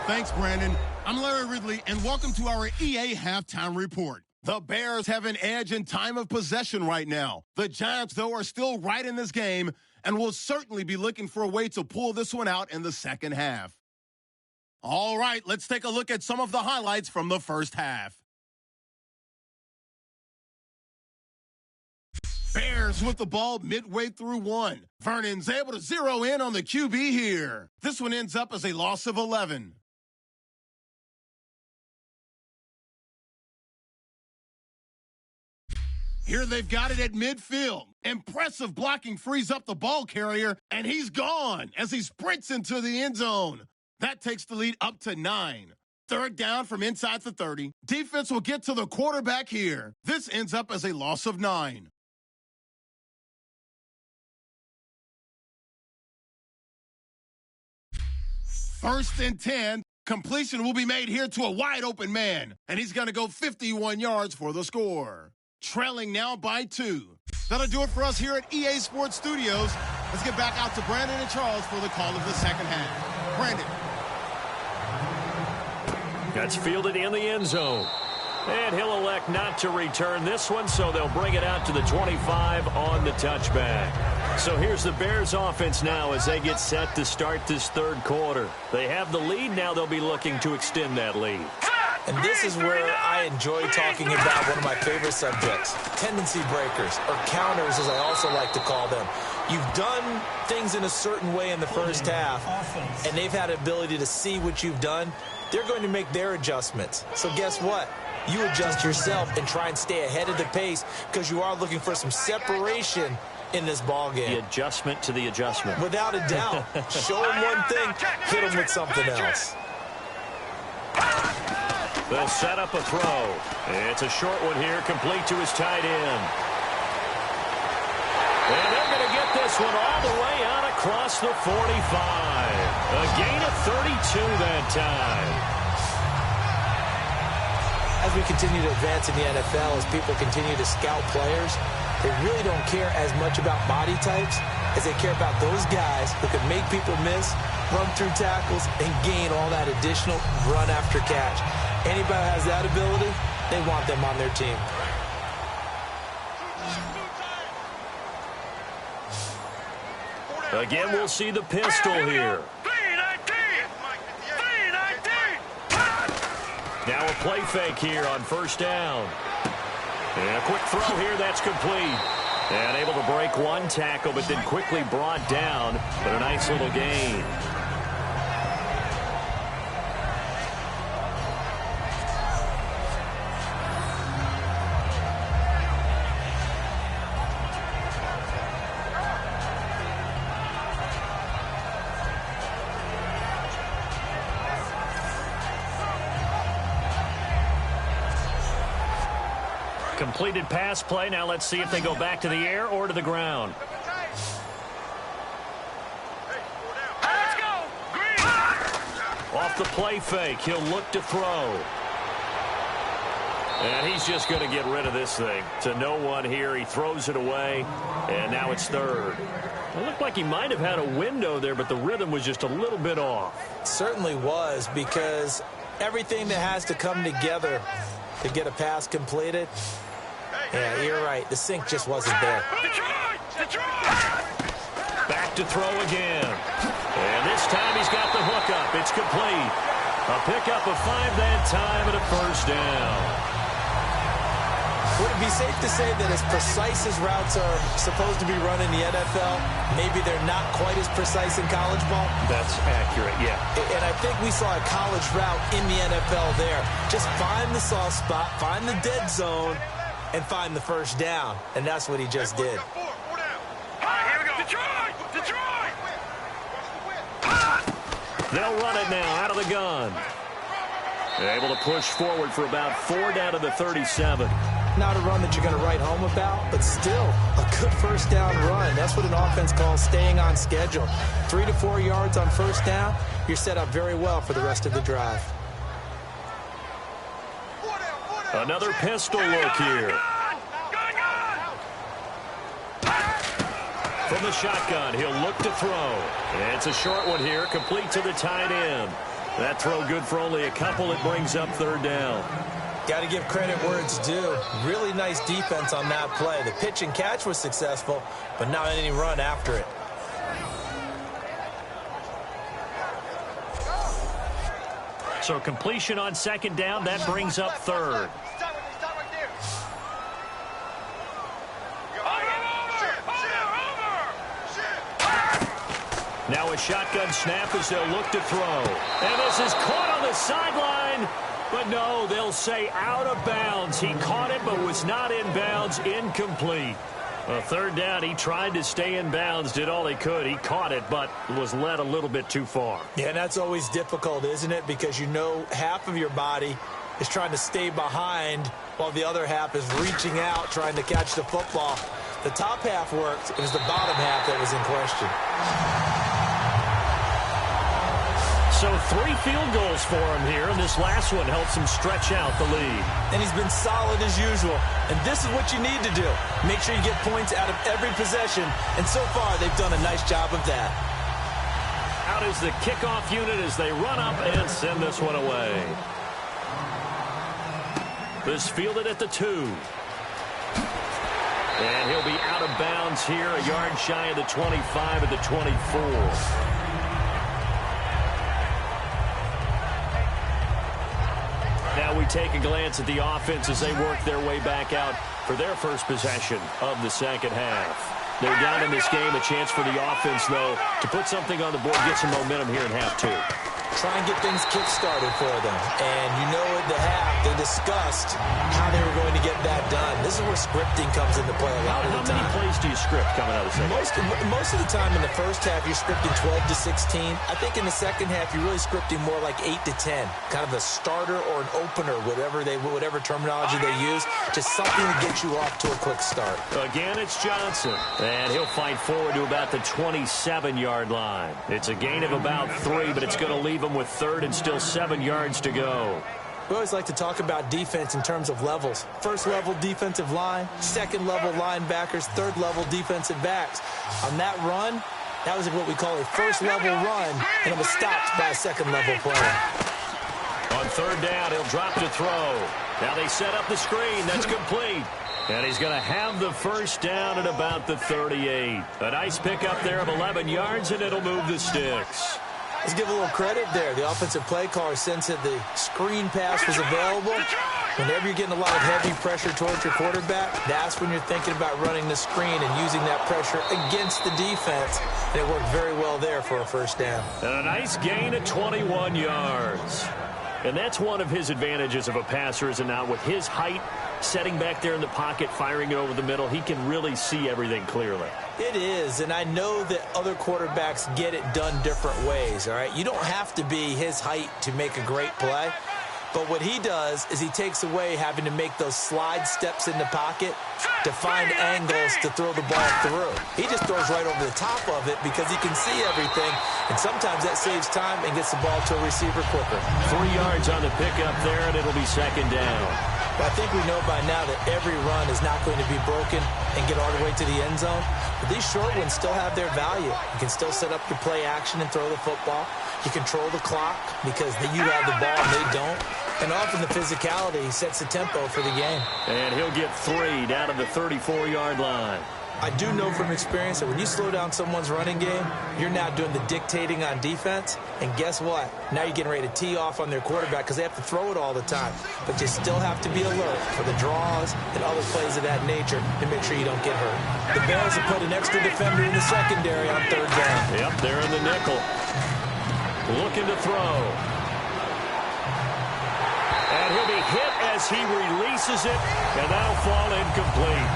Speaker 6: Thanks, Brandon. I'm Larry Ridley, and welcome to our EA Halftime Report. The Bears have an edge in time of possession right now. The Giants, though, are still right in this game and will certainly be looking for a way to pull this one out in the second half. All right, let's take a look at some of the highlights from the first half. Bears with the ball midway through 1. Vernon's able to zero in on the QB here. This one ends up as a loss of 11. Here they've got it at midfield. Impressive blocking frees up the ball carrier, and he's gone as he sprints into the end zone. That takes the lead up to 9. Third down from inside the 30. Defense will get to the quarterback here. This ends up as a loss of 9. First and 10. Completion will be made here to a wide open man, and he's going to go 51 yards for the score. Trailing now by 2. That'll do it for us here at EA Sports Studios. Let's get back out to Brandon and Charles for the call of the second half. Brandon.
Speaker 2: That's fielded in the end zone. And he'll elect not to return this one, so they'll bring it out to the 25 on the touchback. So here's the Bears offense now as they get set to start this third quarter. They have the lead. Now they'll be looking to extend that lead.
Speaker 4: And this is where I enjoy talking about one of my favorite subjects, tendency breakers, or counters as I also like to call them. You've done things in a certain way in the first half, and they've had the ability to see what you've done. They're going to make their adjustments. So guess what? You adjust yourself and try and stay ahead of the pace because you are looking for some separation in this ball game.
Speaker 2: The adjustment to the adjustment.
Speaker 4: Without a doubt. Show them one thing, hit them with something else.
Speaker 2: They'll set up a throw. It's a short one here, complete to his tight end. And they're going to get this one all the way out across the 45. A gain of 32 that time.
Speaker 4: As we continue to advance in the NFL, as people continue to scout players, they really don't care as much about body types as they care about those guys who can make people miss, run through tackles, and gain all that additional run after catch. Anybody who has that ability, they want them on their team.
Speaker 2: Again, we'll see the pistol here. Now a play fake here on first down. And a quick throw here, that's complete. And able to break one tackle, but then quickly brought down. But a nice little gain. Completed pass play. Now let's see if they go back to the air or to the ground.
Speaker 1: Let's go. Green.
Speaker 2: Off the play fake, he'll look to throw. And he's just going to get rid of this thing. To no one here. He throws it away, and now it's third. It looked like he might have had a window there, but the rhythm was just a little bit off.
Speaker 4: It certainly was, because everything that has to come together to get a pass completed, yeah, you're right. The sync just wasn't there.
Speaker 2: Back to throw again. And this time he's got the hookup. It's complete. A pickup of 5 that time and a first down.
Speaker 4: Would it be safe to say that as precise as routes are supposed to be run in the NFL, maybe they're not quite as precise in college ball?
Speaker 2: That's accurate, yeah.
Speaker 4: And I think we saw a college route in the NFL there. Just find the soft spot, find the dead zone, and find the first down. And that's what he just did.
Speaker 1: Here we go. Detroit!
Speaker 2: They'll run it now out of the gun. Able to push forward for about 4 down to the 37.
Speaker 4: Not a run that you're going to write home about, but still a good first down run. That's what an offense calls staying on schedule. 3 to 4 yards on first down, you're set up very well for the rest of the drive.
Speaker 2: Another pistol look here. From the shotgun, he'll look to throw. And it's a short one here, complete to the tight end. That throw good for only a couple. It brings up third down.
Speaker 4: Got to give credit where it's due. Really nice defense on that play. The pitch and catch was successful, but not any run after it.
Speaker 2: So completion on second down, that brings up third. Now a shotgun snap as they'll look to throw. And this is caught on the sideline. But no, they'll say out of bounds. He caught it but was not in bounds. Incomplete. A third down, he tried to stay in bounds, did all he could. He caught it but was led a little bit too far.
Speaker 4: Yeah, and that's always difficult, isn't it? Because you know half of your body is trying to stay behind while the other half is reaching out trying to catch the football. The top half worked. It was the bottom half that was in question.
Speaker 2: So 3 field goals for him here, and this last one helps him stretch out the lead. And
Speaker 4: he's been solid as usual. And this is what you need to do. Make sure you get points out of every possession. And so far, they've done a nice job of that.
Speaker 2: Out is the kickoff unit as they run up and send this one away. This fielded at the 2. And he'll be out of bounds here, a yard shy of the 25 at the 24. Now we take a glance at the offense as they work their way back out for their first possession of the second half. They're down in this game. A chance for the offense, though, to put something on the board, get some momentum here in half 2.
Speaker 4: Try and get things kick-started for them. And you know at the half, they discussed how they were going to get that done. This This is where scripting comes into play a lot of the time.
Speaker 2: How many plays do you script coming out of the second?
Speaker 4: Most of the time in the first half, you're scripting 12 to 16. I think in the second half, you're really scripting more like 8 to 10. Kind of a starter or an opener, whatever terminology they use. Just something to get you off to a quick start.
Speaker 2: Again, it's Johnson. And he'll fight forward to about the 27-yard line. It's a gain of about 3, but it's going to leave him with 3rd and still 7 yards to go.
Speaker 4: We always like to talk about defense in terms of levels. First level defensive line, second level linebackers, third level defensive backs. On that run, that was what we call a first level run, and it was stopped by a second level player.
Speaker 2: On 3rd down, he'll drop to throw. Now they set up the screen. That's complete. And he's going to have the first down at about the 38. A nice pickup there of 11 yards, and it'll move the sticks.
Speaker 4: Let's give a little credit there. The offensive play caller sensed that the screen pass was available. Whenever you're getting a lot of heavy pressure towards your quarterback, that's when you're thinking about running the screen and using that pressure against the defense. And it worked very well there for a first down.
Speaker 2: And a nice gain of 21 yards. And that's one of his advantages of a passer, is now with his height, setting back there in the pocket, firing it over the middle, he can really see everything clearly.
Speaker 4: It is, and I know that other quarterbacks get it done different ways, all right? You don't have to be his height to make a great play, but what he does is he takes away having to make those slide steps in the pocket to find angles to throw the ball through. He just throws right over the top of it because he can see everything, and sometimes that saves time and gets the ball to a receiver quicker.
Speaker 2: 3 yards on the pickup there, and it'll be 2nd down.
Speaker 4: But I think we know by now that every run is not going to be broken and get all the way to the end zone. But these short ones still have their value. You can still set up your play action and throw the football. You control the clock because you have the ball and they don't. And often the physicality sets the tempo for the game.
Speaker 2: And he'll get 3 down to the 34-yard line.
Speaker 4: I do know from experience that when you slow down someone's running game, you're now doing the dictating on defense. And guess what? Now you're getting ready to tee off on their quarterback because they have to throw it all the time. But you still have to be alert for the draws and other plays of that nature to make sure you don't get hurt. The Bears have put an extra defender in the secondary on 3rd down.
Speaker 2: Yep, they're in the nickel. Looking to throw. And he'll be hit as he releases it, and that'll fall incomplete.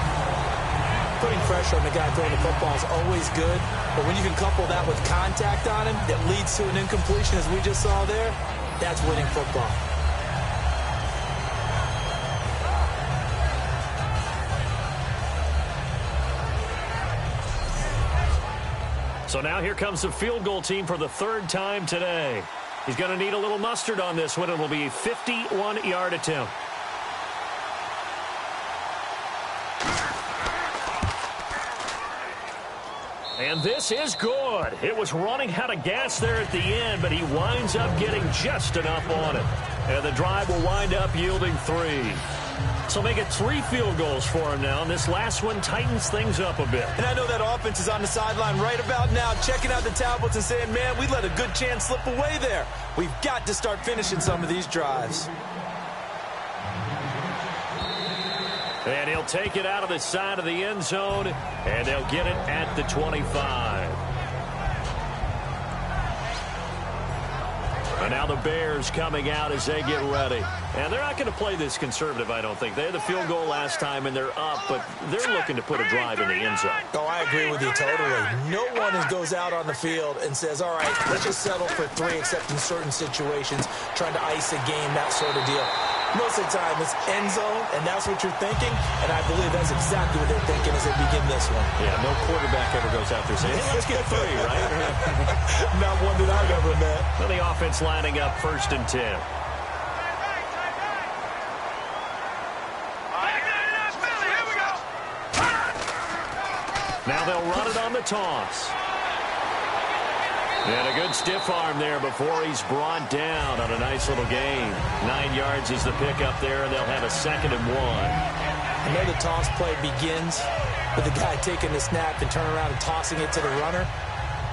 Speaker 4: Putting pressure on the guy throwing the football is always good, but when you can couple that with contact on him that leads to an incompletion, as we just saw there, that's winning football.
Speaker 2: So now here comes the field goal team for the 3rd time today. He's going to need a little mustard on this one. It will be a 51-yard attempt. And this is good. It was running out of gas there at the end, but he winds up getting just enough on it. And the drive will wind up yielding 3. So make it 3 field goals for him now, and this last one tightens things up a bit.
Speaker 4: And I know that offense is on the sideline right about now, checking out the tablets and saying, man, we let a good chance slip away there. We've got to start finishing some of these drives.
Speaker 2: And he'll take it out of the side of the end zone, and they'll get it at the 25. And now the Bears coming out as they get ready. And they're not going to play this conservative, I don't think. They had the field goal last time, and they're up, but they're looking to put a drive in the end zone.
Speaker 4: Oh, I agree with you totally. No one goes out on the field and says, all right, let's just settle for 3, except in certain situations, trying to ice a game, that sort of deal. Most of the time, it's end zone, and that's what you're thinking, and I believe that's exactly what they're thinking as they begin this one.
Speaker 2: Yeah, no quarterback ever goes out there saying, hey, let's get 3, right?
Speaker 4: Not one that I've ever met.
Speaker 2: Well, the offense lining up 1st and 10. Now they'll run it on the toss. And a good stiff arm there before he's brought down on a nice little gain. 9 yards is the pickup there, and they'll have a 2nd and 1.
Speaker 4: I know the toss play begins with the guy taking the snap and turning around and tossing it to the runner.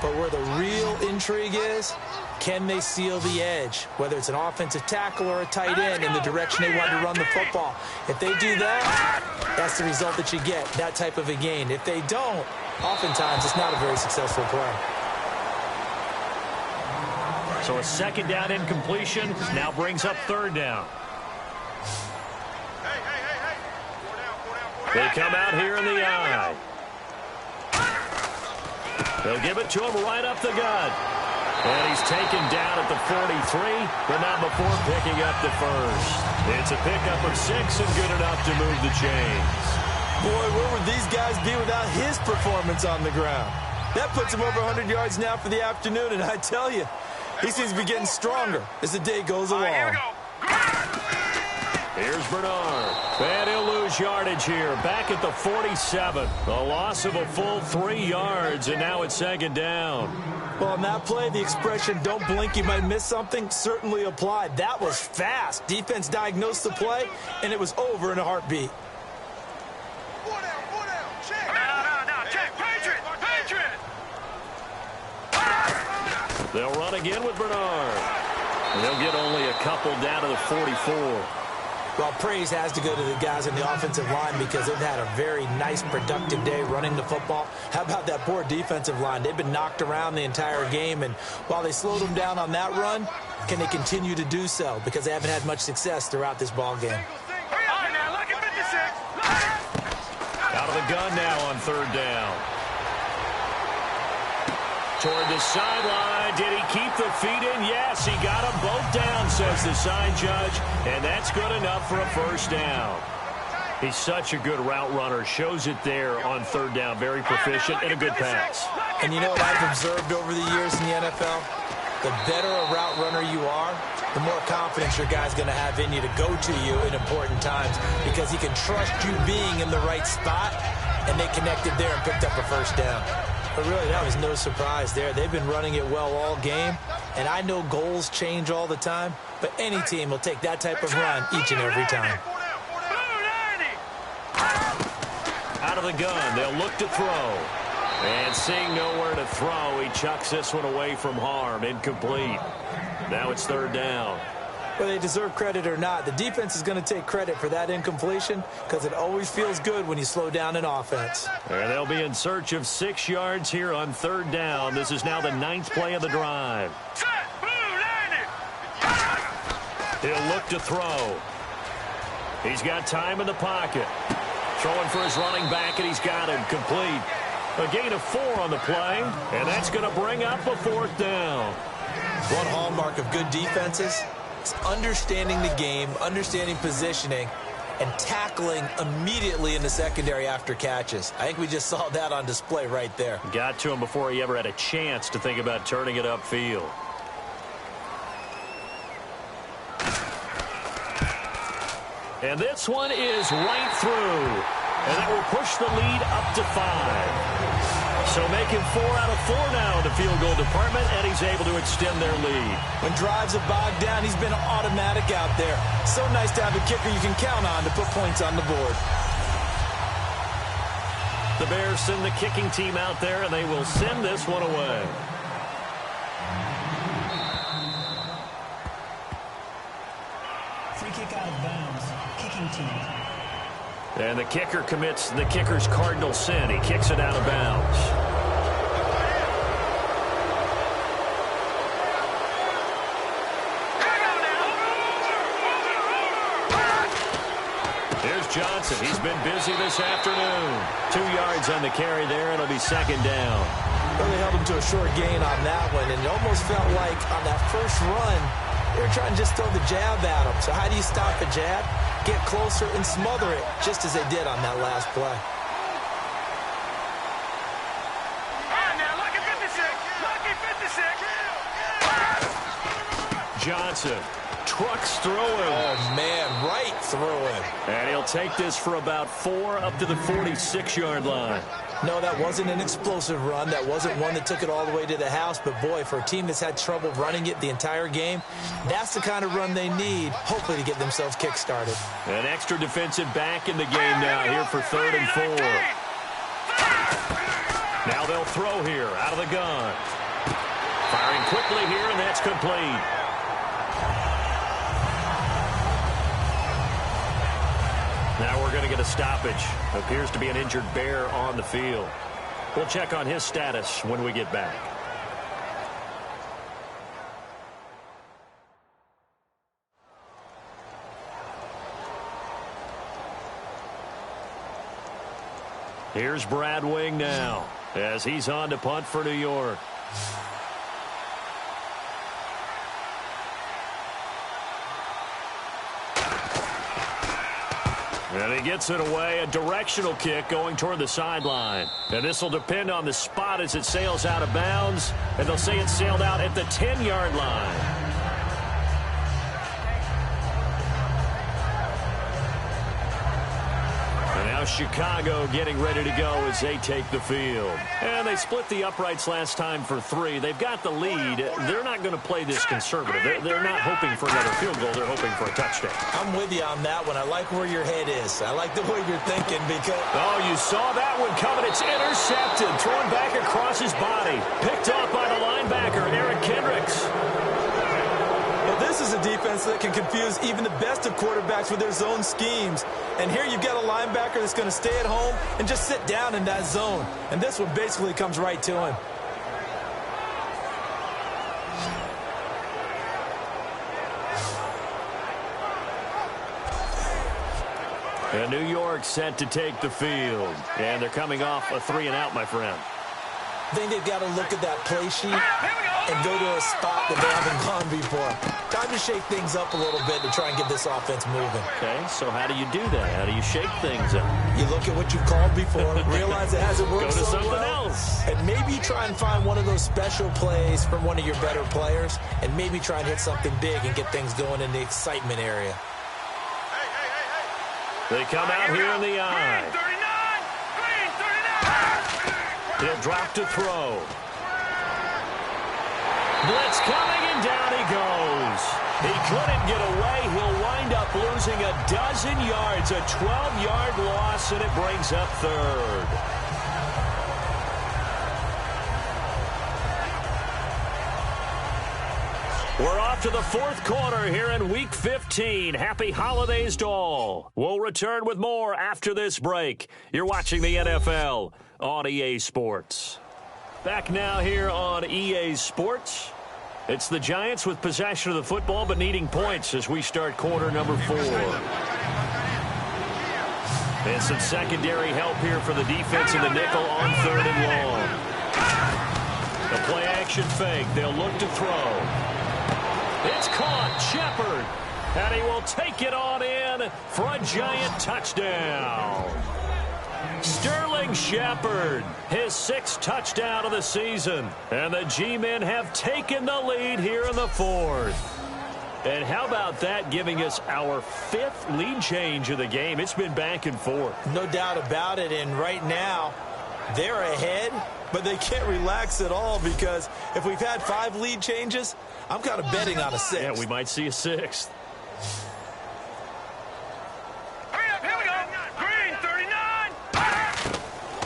Speaker 4: But where the real intrigue is, can they seal the edge? Whether it's an offensive tackle or a tight end in the direction they want to run the football. If they do that, that's the result that you get, that type of a gain. If they don't, oftentimes it's not a very successful play.
Speaker 2: So a 2nd down incompletion now brings up 3rd down.
Speaker 1: Hey. 4 down.
Speaker 2: They come out here in the eye. They'll give it to him right up the gut. And he's taken down at the 43, but not before picking up the first. It's a pickup of 6 and good enough to move the chains.
Speaker 4: Boy, where would these guys be without his performance on the ground? That puts him over 100 yards now for the afternoon, and I tell you, he seems to be getting stronger as the day goes along.
Speaker 1: Here we go.
Speaker 2: Here's Bernard. And he'll lose yardage here. Back at the 47. A loss of a full 3 yards, and now it's second down.
Speaker 4: Well, on that play, the expression, don't blink, you might miss something, certainly applied. That was fast. Defense diagnosed the play, and it was over in a heartbeat.
Speaker 1: Check. No. Check. Patriot.
Speaker 2: They'll run again with Bernard. And they'll get only a couple down to the 44.
Speaker 4: Well, praise has to go to the guys in the offensive line because they've had a very nice, productive day running the football. How about that poor defensive line? They've been knocked around the entire game, and while they slowed them down on that run, can they continue to do so? Because they haven't had much success throughout this ball game.
Speaker 1: All right, now, look at 56.
Speaker 2: Out of the gun now on third down. Toward the sideline. Did he keep the feet in? Yes, he got them both down, says the sign judge. And that's good enough for a first down. He's such a good route runner. Shows it there on third down. Very proficient and a good pass.
Speaker 4: And you know what I've observed over the years in the NFL? The better a route runner you are, the more confidence your guy's going to have in you to go to you in important times because he can trust you being in the right spot, and they connected there and picked up a first down. But really, that was no surprise there. They've been running it well all game, and I know goals change all the time, but any team will take that type of run each and every time.
Speaker 2: Out of the gun, they'll look to throw. And seeing nowhere to throw, he chucks this one away from harm. Incomplete. Now it's third down.
Speaker 4: Whether they deserve credit or not, the defense is going to take credit for that incompletion because it always feels good when you slow down an offense.
Speaker 2: And they'll be in search of 6 yards here on third down. This is now the 9th play of the drive. He'll look to throw. He's got time in the pocket. Throwing for his running back, and he's got him complete. A gain of 4 on the play, and that's going to bring up a 4th down.
Speaker 4: One hallmark of good defenses is understanding the game, understanding positioning, and tackling immediately in the secondary after catches. I think we just saw that on display right there.
Speaker 2: Got to him before he ever had a chance to think about turning it upfield. And this one is right through. And that will push the lead up to 5. So making 4 out of 4 now in the field goal department, and he's able to extend their lead.
Speaker 4: When drives are bogged down, he's been automatic out there. So nice to have a kicker you can count on to put points on the board.
Speaker 2: The Bears send the kicking team out there, and they will send this one away.
Speaker 3: Free kick out of bounds. Kicking team.
Speaker 2: And the kicker commits the kicker's cardinal sin. He kicks it out of bounds. Here's Johnson. He's been busy this afternoon. 2 yards on the carry there, and it'll be second down.
Speaker 4: Well, they held him to a short gain on that one, and it almost felt like on that first run, they were trying to just throw the jab at him. So how do you stop a jab? Get closer and smother it, just as they did on that last play.
Speaker 1: All right, now, lucky 56.
Speaker 2: Johnson trucks through him.
Speaker 4: Oh, man, right through him.
Speaker 2: And he'll take this for about 4 up to the 46-yard line.
Speaker 4: No, that wasn't an explosive run. That wasn't one that took it all the way to the house. But, boy, for a team that's had trouble running it the entire game, that's the kind of run they need, hopefully, to get themselves kick-started.
Speaker 2: An extra defensive back in the game now here for 3rd and 4. Now they'll throw here out of the gun. Firing quickly here, and that's complete. Now we're going to get a stoppage. Appears to be an injured Bear on the field. We'll check on his status when we get back. Here's Brad Wing now as he's on to punt for New York. And he gets it away, a directional kick going toward the sideline. And this will depend on the spot as it sails out of bounds. And they'll say it sailed out at the 10-yard line. And now Chicago getting ready to go as they take the field. And they split the uprights last time for 3. They've got the lead. They're not going to play this conservative. They're not hoping for another field goal. They're hoping for a touchdown.
Speaker 4: I'm with you on that one. I like where your head is. I like the way you're thinking because...
Speaker 2: Oh, you saw that one coming. It's intercepted. Thrown back across his body. Picked off by the linebacker, Eric Kendricks.
Speaker 4: Well, this is a defense that can confuse even the best of quarterbacks with their zone schemes. And here you've got a linebacker that's going to stay at home and just sit down in that zone. And this one basically comes right to him.
Speaker 2: And New York set to take the field. And they're coming off a 3-and-out, my friend.
Speaker 4: I think they've got to look at that play sheet and go to a spot that they haven't gone before. Time to shake things up a little bit to try and get this offense moving.
Speaker 2: Okay, so how do you do that? How do you shake things up?
Speaker 4: You look at what you've called before, realize it hasn't worked
Speaker 2: Go to
Speaker 4: so
Speaker 2: something
Speaker 4: well,
Speaker 2: else.
Speaker 4: and maybe you try and find one of those special plays from one of your better players, and maybe try and hit something big and get things going in the excitement area.
Speaker 2: They come out here in the eye. He'll drop to throw. Blitz coming, and down he goes. He couldn't get away. He'll wind up losing a dozen yards, a 12-yard loss, and it brings up third. We're off to the fourth quarter here in Week 15. Happy holidays to all. We'll return with more after this break. You're watching the NFL on EA Sports. Back now here on EA Sports. It's the Giants with possession of the football but needing points as we start quarter number 4. And some secondary help here for the defense in the nickel on 3rd and long. The play action fake. They'll look to throw. It's caught. Shepard. And he will take it on in for a Giant touchdown. Sterling Shepard, his 6th touchdown of the season. And the G-men have taken the lead here in the 4th. And how about that giving us our 5th lead change of the game? It's been back and forth.
Speaker 4: No doubt about it, and right now they're ahead, but they can't relax at all because if we've had 5 lead changes, I'm kind of betting on a 6th.
Speaker 2: Yeah, we might see a 6th.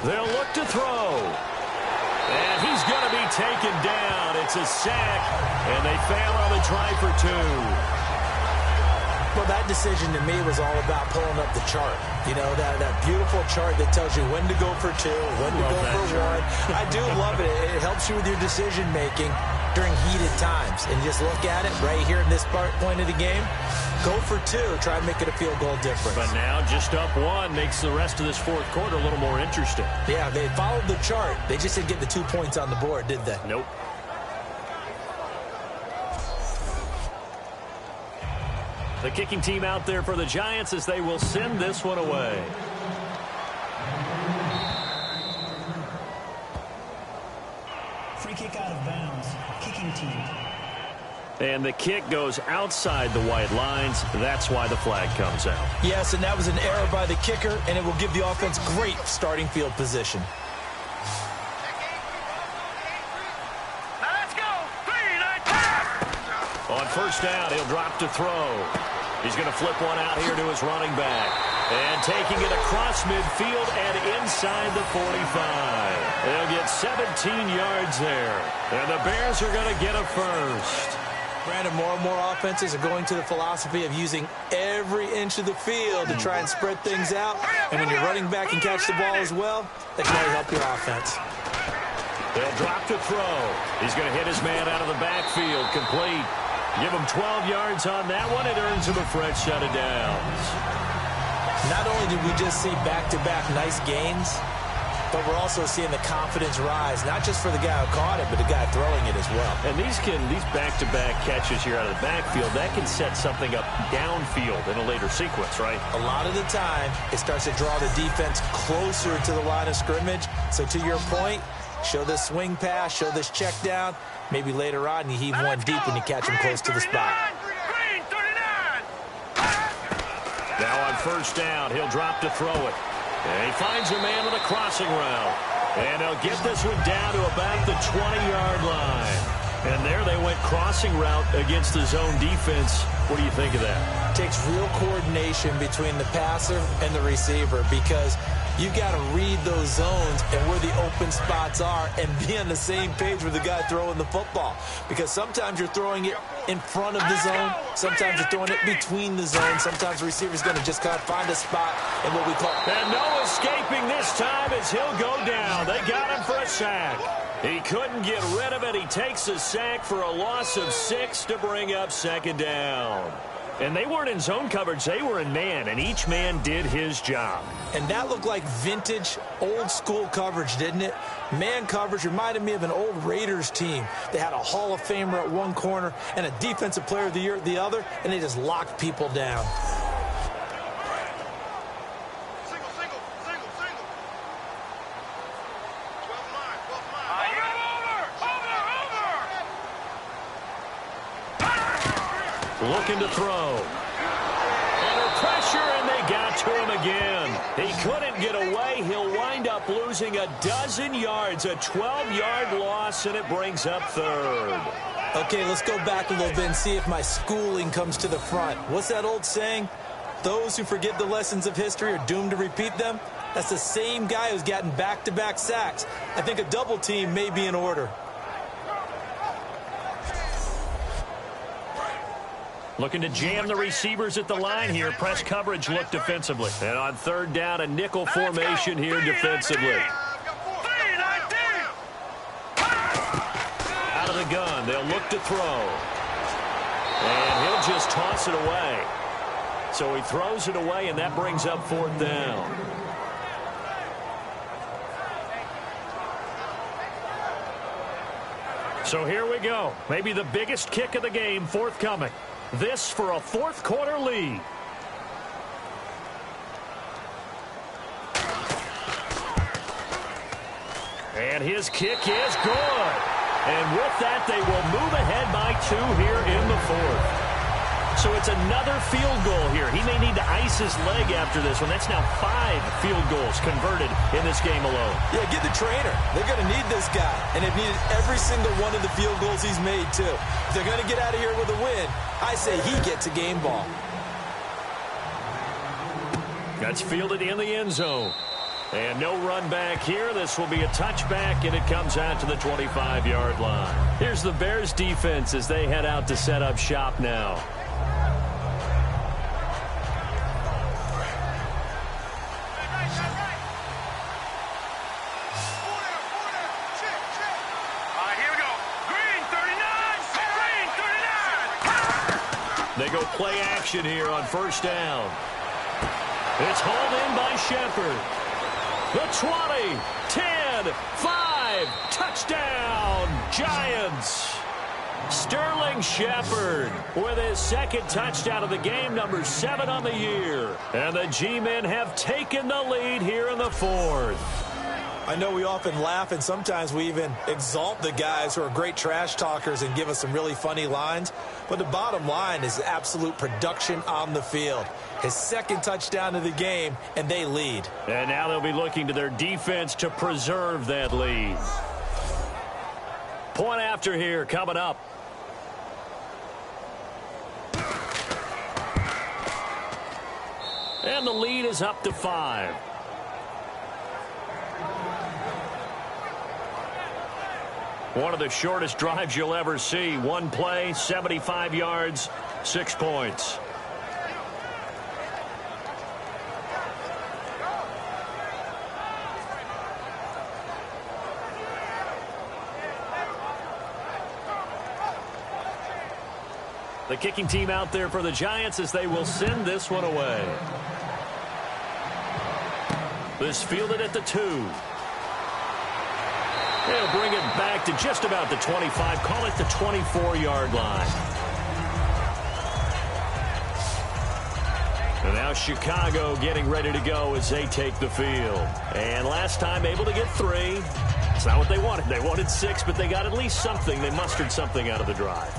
Speaker 2: They'll look to throw. And he's going to be taken down. It's a sack, and they fail on the try for 2.
Speaker 4: Well, that decision to me was all about pulling up the chart. You know, that beautiful chart that tells you when to go for 2, when to go for 1. I do love it. It helps you with your decision-making during heated times. And just look at it right here in this point of the game. Go for 2. Try and make it a field goal difference.
Speaker 2: But now just up 1 makes the rest of this 4th quarter a little more interesting.
Speaker 4: Yeah, they followed the chart. They just didn't get the 2 points on the board, did they?
Speaker 2: Nope. The kicking team out there for the Giants as they will send this one away.
Speaker 3: Free kick out of bounds. Kicking team.
Speaker 2: And the kick goes outside the white lines. That's why the flag comes out.
Speaker 4: Yes, and that was an error by the kicker, and it will give the offense great starting field position.
Speaker 1: Now let's go. 3, 9, 10.
Speaker 2: On first down, he'll drop to throw. He's going to flip one out here to his running back. And taking it across midfield and inside the 45. They'll get 17 yards there. And the Bears are going to get a first.
Speaker 4: Brandon, more and more offenses are going to the philosophy of using every inch of the field to try and spread things out. And when your running back can catch the ball as well, that can really help your offense.
Speaker 2: They'll drop to throw. He's going to hit his man out of the backfield. Complete. Give him 12 yards on that one. It earns him a fresh set of downs.
Speaker 4: Not only did we just see back-to-back nice gains, but we're also seeing the confidence rise, not just for the guy who caught it, but the guy throwing it as well.
Speaker 2: And these back-to-back catches here out of the backfield, that can set something up downfield in a later sequence, right?
Speaker 4: A lot of the time, it starts to draw the defense closer to the line of scrimmage. So to your point, show this swing pass, show this check down. Maybe later on you heave one deep when you catch him close to the spot.
Speaker 2: Now on first down, he'll drop to throw it. And he finds a man with a crossing route. And they'll get this one down to about the 20-yard line. And there they went crossing route against the zone defense. What do you think of that?
Speaker 4: It takes real coordination between the passer and the receiver because you've got to read those zones and where the open spots are and be on the same page with the guy throwing the football. Because sometimes you're throwing it in front of the zone. Sometimes you're throwing it between the zones. Sometimes the receiver's going to just kind of find a spot in what we call...
Speaker 2: And no escaping this time as he'll go down. They got him for a sack. He couldn't get rid of it. He takes a sack for a loss of 6 to bring up second down. And they weren't in zone coverage. They were in man, and each man did his job.
Speaker 4: And that looked like vintage, old-school coverage, didn't it? Man coverage reminded me of an old Raiders team. They had a Hall of Famer at one corner and a Defensive Player of the Year at the other, and they just locked people down.
Speaker 2: Looking to throw. Under pressure, and they got to him again. He couldn't get away. He'll wind up losing a dozen yards, a 12-yard loss, and it brings up third.
Speaker 4: Okay, let's go back a little bit and see if my schooling comes to the front. What's that old saying? Those who forget the lessons of history are doomed to repeat them. That's the same guy who's gotten back-to-back sacks. I think a double team may be in order.
Speaker 2: Looking to jam the receivers at the line here. Press coverage look defensively. And on third down, a nickel formation here defensively. Out of the gun, they'll look to throw. And he'll just toss it away. So he throws it away, and that brings up fourth down. So here we go. Maybe the biggest kick of the game forthcoming. This for a fourth quarter lead. And his kick is good. And with that, they will move ahead by 2 here in the fourth. So it's another field goal here. He may need to ice his leg after this one. That's now 5 field goals converted in this game alone.
Speaker 4: Yeah, get the trainer. They're going to need this guy. And they've needed every single one of the field goals he's made, too. If they're going to get out of here with a win, I say he gets a game ball.
Speaker 2: That's fielded in the end zone. And no run back here. This will be a touchback, and it comes out to the 25-yard line. Here's the Bears defense as they head out to set up shop now. They go play action here on first down. It's hauled in by Shepard. The 20, 10, 5, touchdown, Giants. Sterling Shepard with his second touchdown of the game, number 7 on the year. And the G-men have taken the lead here in the fourth.
Speaker 4: I know we often laugh, and sometimes we even exalt the guys who are great trash talkers and give us some really funny lines. But the bottom line is absolute production on the field. His second touchdown of the game, and they lead.
Speaker 2: And now they'll be looking to their defense to preserve that lead. Point after here coming up. And the lead is up to 5. One of the shortest drives you'll ever see. One play, 75 yards, 6 points. The kicking team out there for the Giants as they will send this one away. This fielded at the 2. They'll bring it back to just about the 25. Call it the 24-yard line. And now Chicago getting ready to go as they take the field. And last time able to get 3. It's not what they wanted. They wanted 6, but they got at least something. They mustered something out of the drive.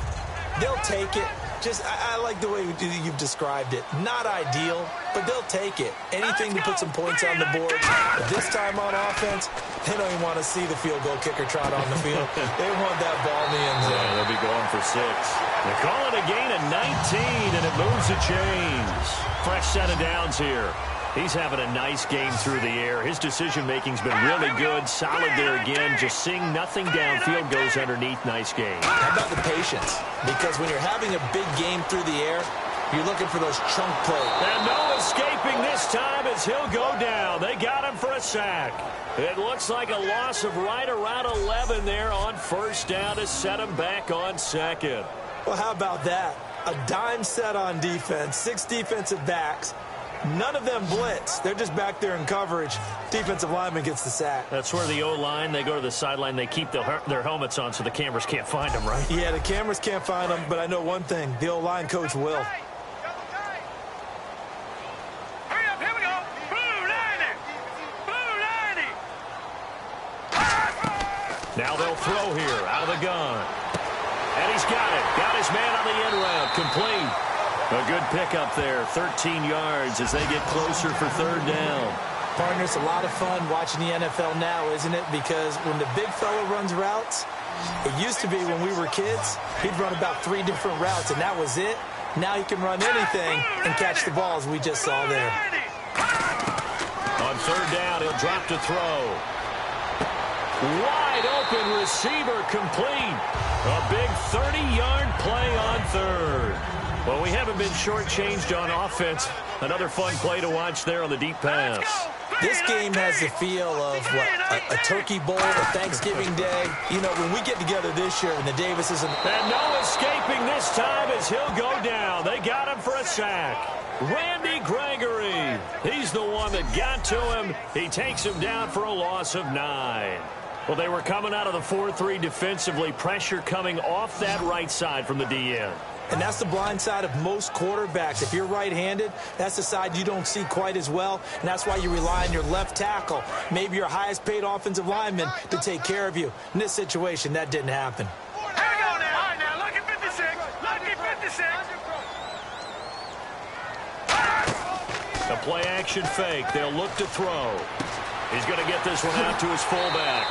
Speaker 4: They'll take it. I like the way you've described it. Not ideal, but they'll take it. Anything to put some points on the board. But this time on offense, they don't even want to see the field goal kicker trot on the field. They want that ball in the end zone.
Speaker 2: Yeah, they'll be going for 6. They call it a gain of 19, and it moves the chains. Fresh set of downs here. He's having a nice game through the air. His decision-making's been really good. Solid there again. Just seeing nothing downfield, goes underneath. Nice game.
Speaker 4: How about the patience? Because when you're having a big game through the air, you're looking for those chunk plays.
Speaker 2: And no escaping this time as he'll go down. They got him for a sack. It looks like a loss of right around 11 there on first down to set him back on second.
Speaker 4: Well, how about that? A dime set on defense, 6 defensive backs. None of them blitz. They're just back there in coverage. Defensive lineman gets the sack.
Speaker 2: That's where the O-line, they go to the sideline, they keep their helmets on so the cameras can't find them, right?
Speaker 4: Yeah, the cameras can't find them, but I know one thing. The O-line coach will.
Speaker 1: Hurry up, here we go. Blue 90. Blue 90.
Speaker 2: Now they'll throw here, out of the gun. And he's got it. Got his man on the end route. Complete. A good pickup there, 13 yards as they get closer for third down.
Speaker 4: Partner, it's a lot of fun watching the NFL now, isn't it? Because when the big fella runs routes, it used to be when we were kids, he'd run about 3 different routes, and that was it. Now he can run anything and catch the balls we just saw there.
Speaker 2: On third down, he'll drop to throw. Wide open receiver complete. A big 30-yard play on third. Well, we haven't been shortchanged on offense. Another fun play to watch there on the deep pass.
Speaker 4: This game has the feel of, a Turkey Bowl, a Thanksgiving Day. You know, when we get together this year, when the Davises
Speaker 2: and no escaping this time as he'll go down. They got him for a sack. Randy Gregory. He's the one that got to him. He takes him down for a loss of 9. Well, they were coming out of the 4-3 defensively. Pressure coming off that right side from the DN.
Speaker 4: And that's the blind side of most quarterbacks. If you're right-handed, that's the side you don't see quite as well, and that's why you rely on your left tackle, maybe your highest-paid offensive lineman, to take care of you. In this situation, that didn't happen.
Speaker 1: Here we go now. All right, now, lucky 56. Lucky 56.
Speaker 2: The play-action fake. They'll look to throw. He's going to get this one out to his fullback.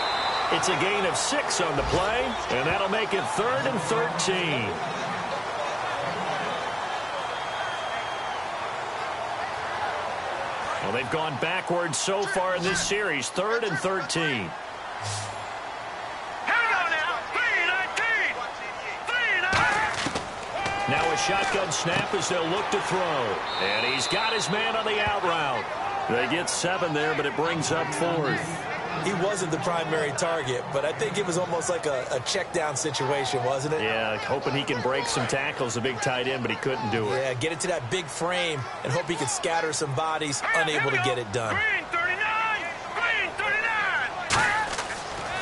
Speaker 2: It's a gain of 6 on the play, and that'll make it 3rd and 13. Well, they've gone backwards so far in this series. 3rd and 13.
Speaker 1: Here we go now. 3-19. 3-19.
Speaker 2: Now a shotgun snap as they'll look to throw. And he's got his man on the out route. They get 7 there, but it brings up 4th.
Speaker 4: He wasn't the primary target, but I think it was almost like a check-down situation, wasn't it?
Speaker 2: Yeah, hoping he can break some tackles, a big tight end, but he couldn't do it.
Speaker 4: Yeah, get it to that big frame and hope he can scatter some bodies, unable to get it done.
Speaker 1: Green 39. Green 39.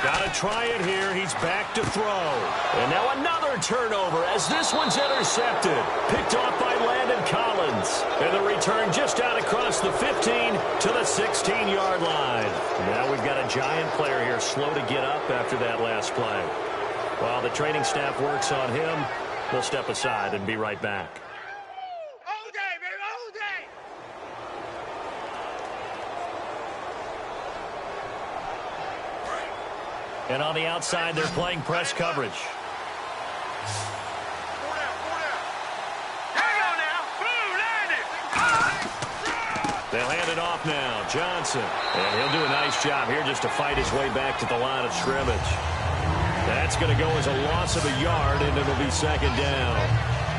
Speaker 2: Got to try it here. He's back to throw. And now another turnover as this one's intercepted. Picked off by Landon Collins. And the return just out across the 15 to the 16-yard line. Now we've got a giant player here slow to get up after that last play. While the training staff works on him, we'll step aside and be right back.
Speaker 1: All day, baby, all day.
Speaker 2: And on the outside, they're playing press coverage. They'll hand it off now. Johnson. And he'll do a nice job here just to fight his way back to the line of scrimmage. That's going to go as a loss of a yard, and it'll be 2nd down.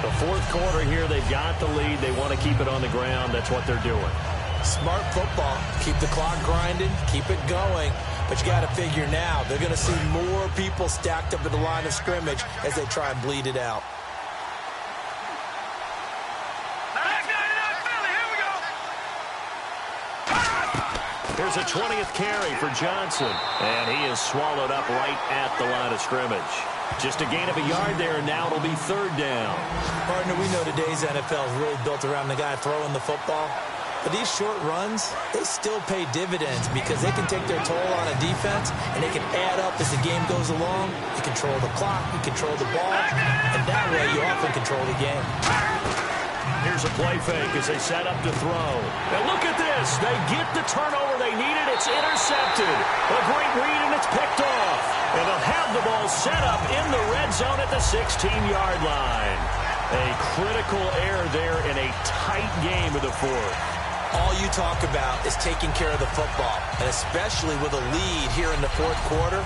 Speaker 2: The 4th quarter here, they've got the lead. They want to keep it on the ground. That's what they're doing.
Speaker 4: Smart football. Keep the clock grinding. Keep it going. But you got to figure now, they're going to see more people stacked up at the line of scrimmage as they try and bleed it out.
Speaker 2: Here's a 20th carry for Johnson. And he is swallowed up right at the line of scrimmage. Just a gain of a yard there, and now it'll be 3rd down.
Speaker 4: Partner, we know today's NFL is really built around the guy throwing the football. But these short runs, they still pay dividends because they can take their toll on a defense, and they can add up as the game goes along. You control the clock, you control the ball, and that way you often control the game.
Speaker 2: Here's a play fake as they set up to throw. And look at this. They get the turnover they needed. It's intercepted. A great read, and it's picked off. And they'll have the ball set up in the red zone at the 16-yard line. A critical error there in a tight game of the 4th.
Speaker 4: All you talk about is taking care of the football, and especially with a lead here in the 4th quarter,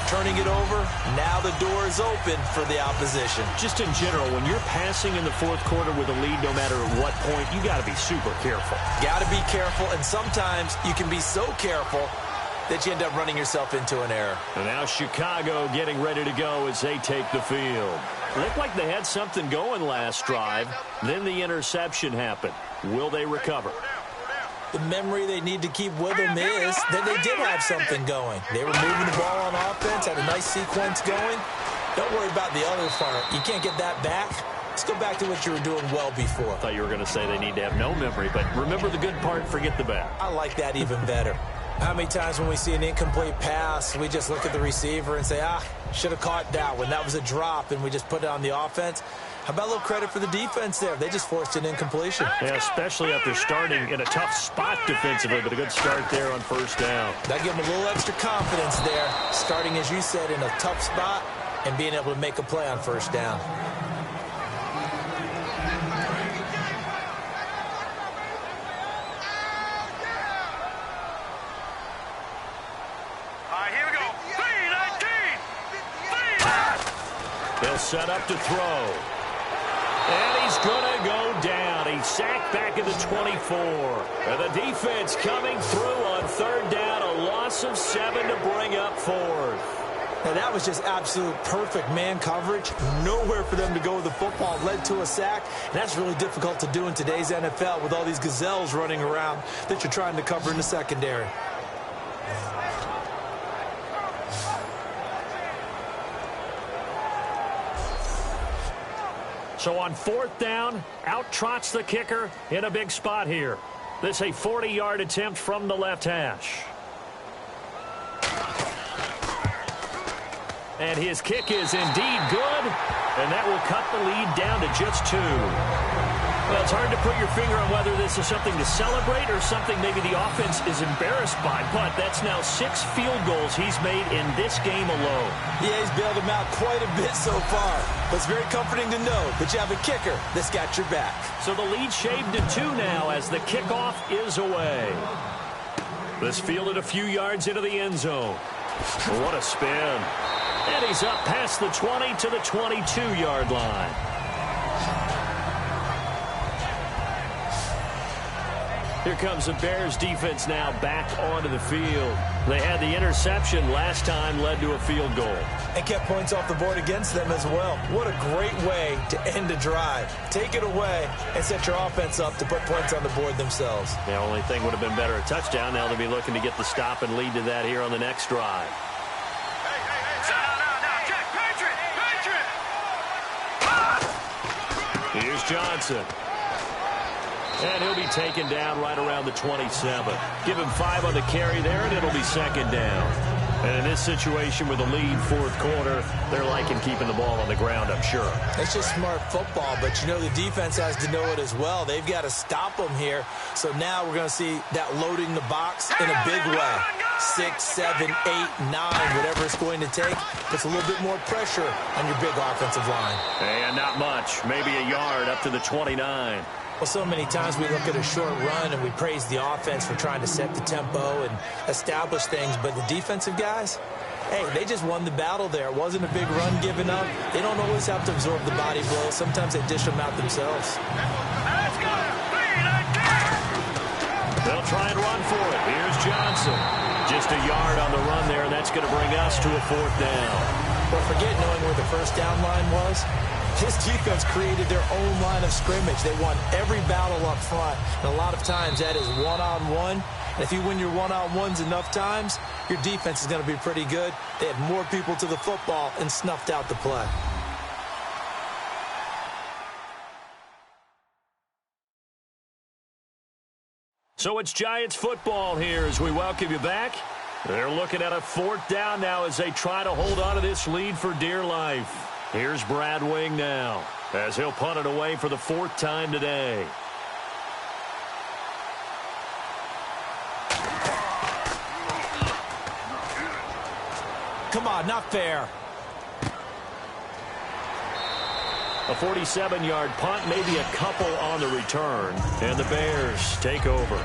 Speaker 4: turning it over, now the door is open for the opposition.
Speaker 2: Just in general, when you're passing in the 4th quarter with a lead, no matter at what point, you got to be super careful.
Speaker 4: Got to be careful, and sometimes you can be so careful that you end up running yourself into an error.
Speaker 2: And now Chicago getting ready to go as they take the field. Looked like they had something going last drive. Then the interception happened. Will they recover?
Speaker 4: The memory they need to keep with them is that they did have something going. They were moving the ball on offense, had a nice sequence going. Don't worry about the other part. You can't get that back. Let's go back to what you were doing well before.
Speaker 2: I thought you were going to say they need to have no memory, but remember the good part, forget the bad.
Speaker 4: I like that even better. How many times when we see an incomplete pass, we just look at the receiver and say, should have caught that one. That was a drop, and we just put it on the offense. How about a little credit for the defense there? They just forced an incompletion.
Speaker 2: Yeah, especially after starting in a tough spot defensively, but a good start there on 1st down.
Speaker 4: That gave them a little extra confidence there, starting, as you said, in a tough spot and being able to make a play on 1st down.
Speaker 1: Here we go. 3-19.
Speaker 2: They'll set up to throw. And he's going to go down. He's sacked back at the 24. And the defense coming through on 3rd down. A loss of 7 to bring up 4th.
Speaker 4: Now, that was just absolute perfect man coverage. Nowhere for them to go with the football. Led to a sack. And that's really difficult to do in today's NFL with all these gazelles running around that you're trying to cover in the secondary.
Speaker 2: So on 4th down, out trots the kicker in a big spot here. This a 40-yard attempt from the left hash. And his kick is indeed good, and that will cut the lead down to just 2. Well, it's hard to put your finger on whether this is something to celebrate or something maybe the offense is embarrassed by, but that's now 6 field goals he's made in this game alone.
Speaker 4: Yeah, he's bailed them out quite a bit so far, but it's very comforting to know that you have a kicker that's got your back.
Speaker 2: So the lead shaved to 2 now as the kickoff is away. This fielded a few yards into the end zone. What a spin. And he's up past the 20 to the 22-yard line. Here comes the Bears defense now back onto the field. They had the interception last time, led to a field goal.
Speaker 4: And kept points off the board against them as well. What a great way to end a drive. Take it away and set your offense up to put points on the board themselves.
Speaker 2: The only thing would have been better a touchdown. Now they'll be looking to get the stop and lead to that here on the next drive. Here's Johnson. And he'll be taken down right around the 27. Give him 5 on the carry there, and it'll be 2nd down. And in this situation with a lead 4th quarter, they're liking keeping the ball on the ground, I'm sure.
Speaker 4: It's just smart football, but you know the defense has to know it as well. They've got to stop them here. So now we're going to see that loading the box in a big way. 6, 7, 8, 9, whatever it's going to take. Puts a little bit more pressure on your big offensive line.
Speaker 2: And not much. Maybe a yard up to the 29.
Speaker 4: Well, so many times we look at a short run and we praise the offense for trying to set the tempo and establish things, but the defensive guys, hey, they just won the battle there. It wasn't a big run given up. They don't always have to absorb the body blows. Sometimes they dish them out themselves.
Speaker 1: Let's go. 3-19.
Speaker 2: They'll try and run for it. Here's Johnson. Just a yard on the run there, and that's going to bring us to a 4th down.
Speaker 4: But forget knowing where the first down line was. This defense created their own line of scrimmage. They won every battle up front, and a lot of times that is one-on-one, And if you win your one-on-ones enough times, your defense is going to be pretty good. They had more people to the football and snuffed out the play.
Speaker 2: So it's Giants football here as we welcome you back. They're looking at a 4th down now as they try to hold on to this lead for dear life. Here's Brad Wing now as he'll punt it away for the 4th time today.
Speaker 4: Come on, not fair.
Speaker 2: A 47-yard punt, maybe a couple on the return, and the Bears take over.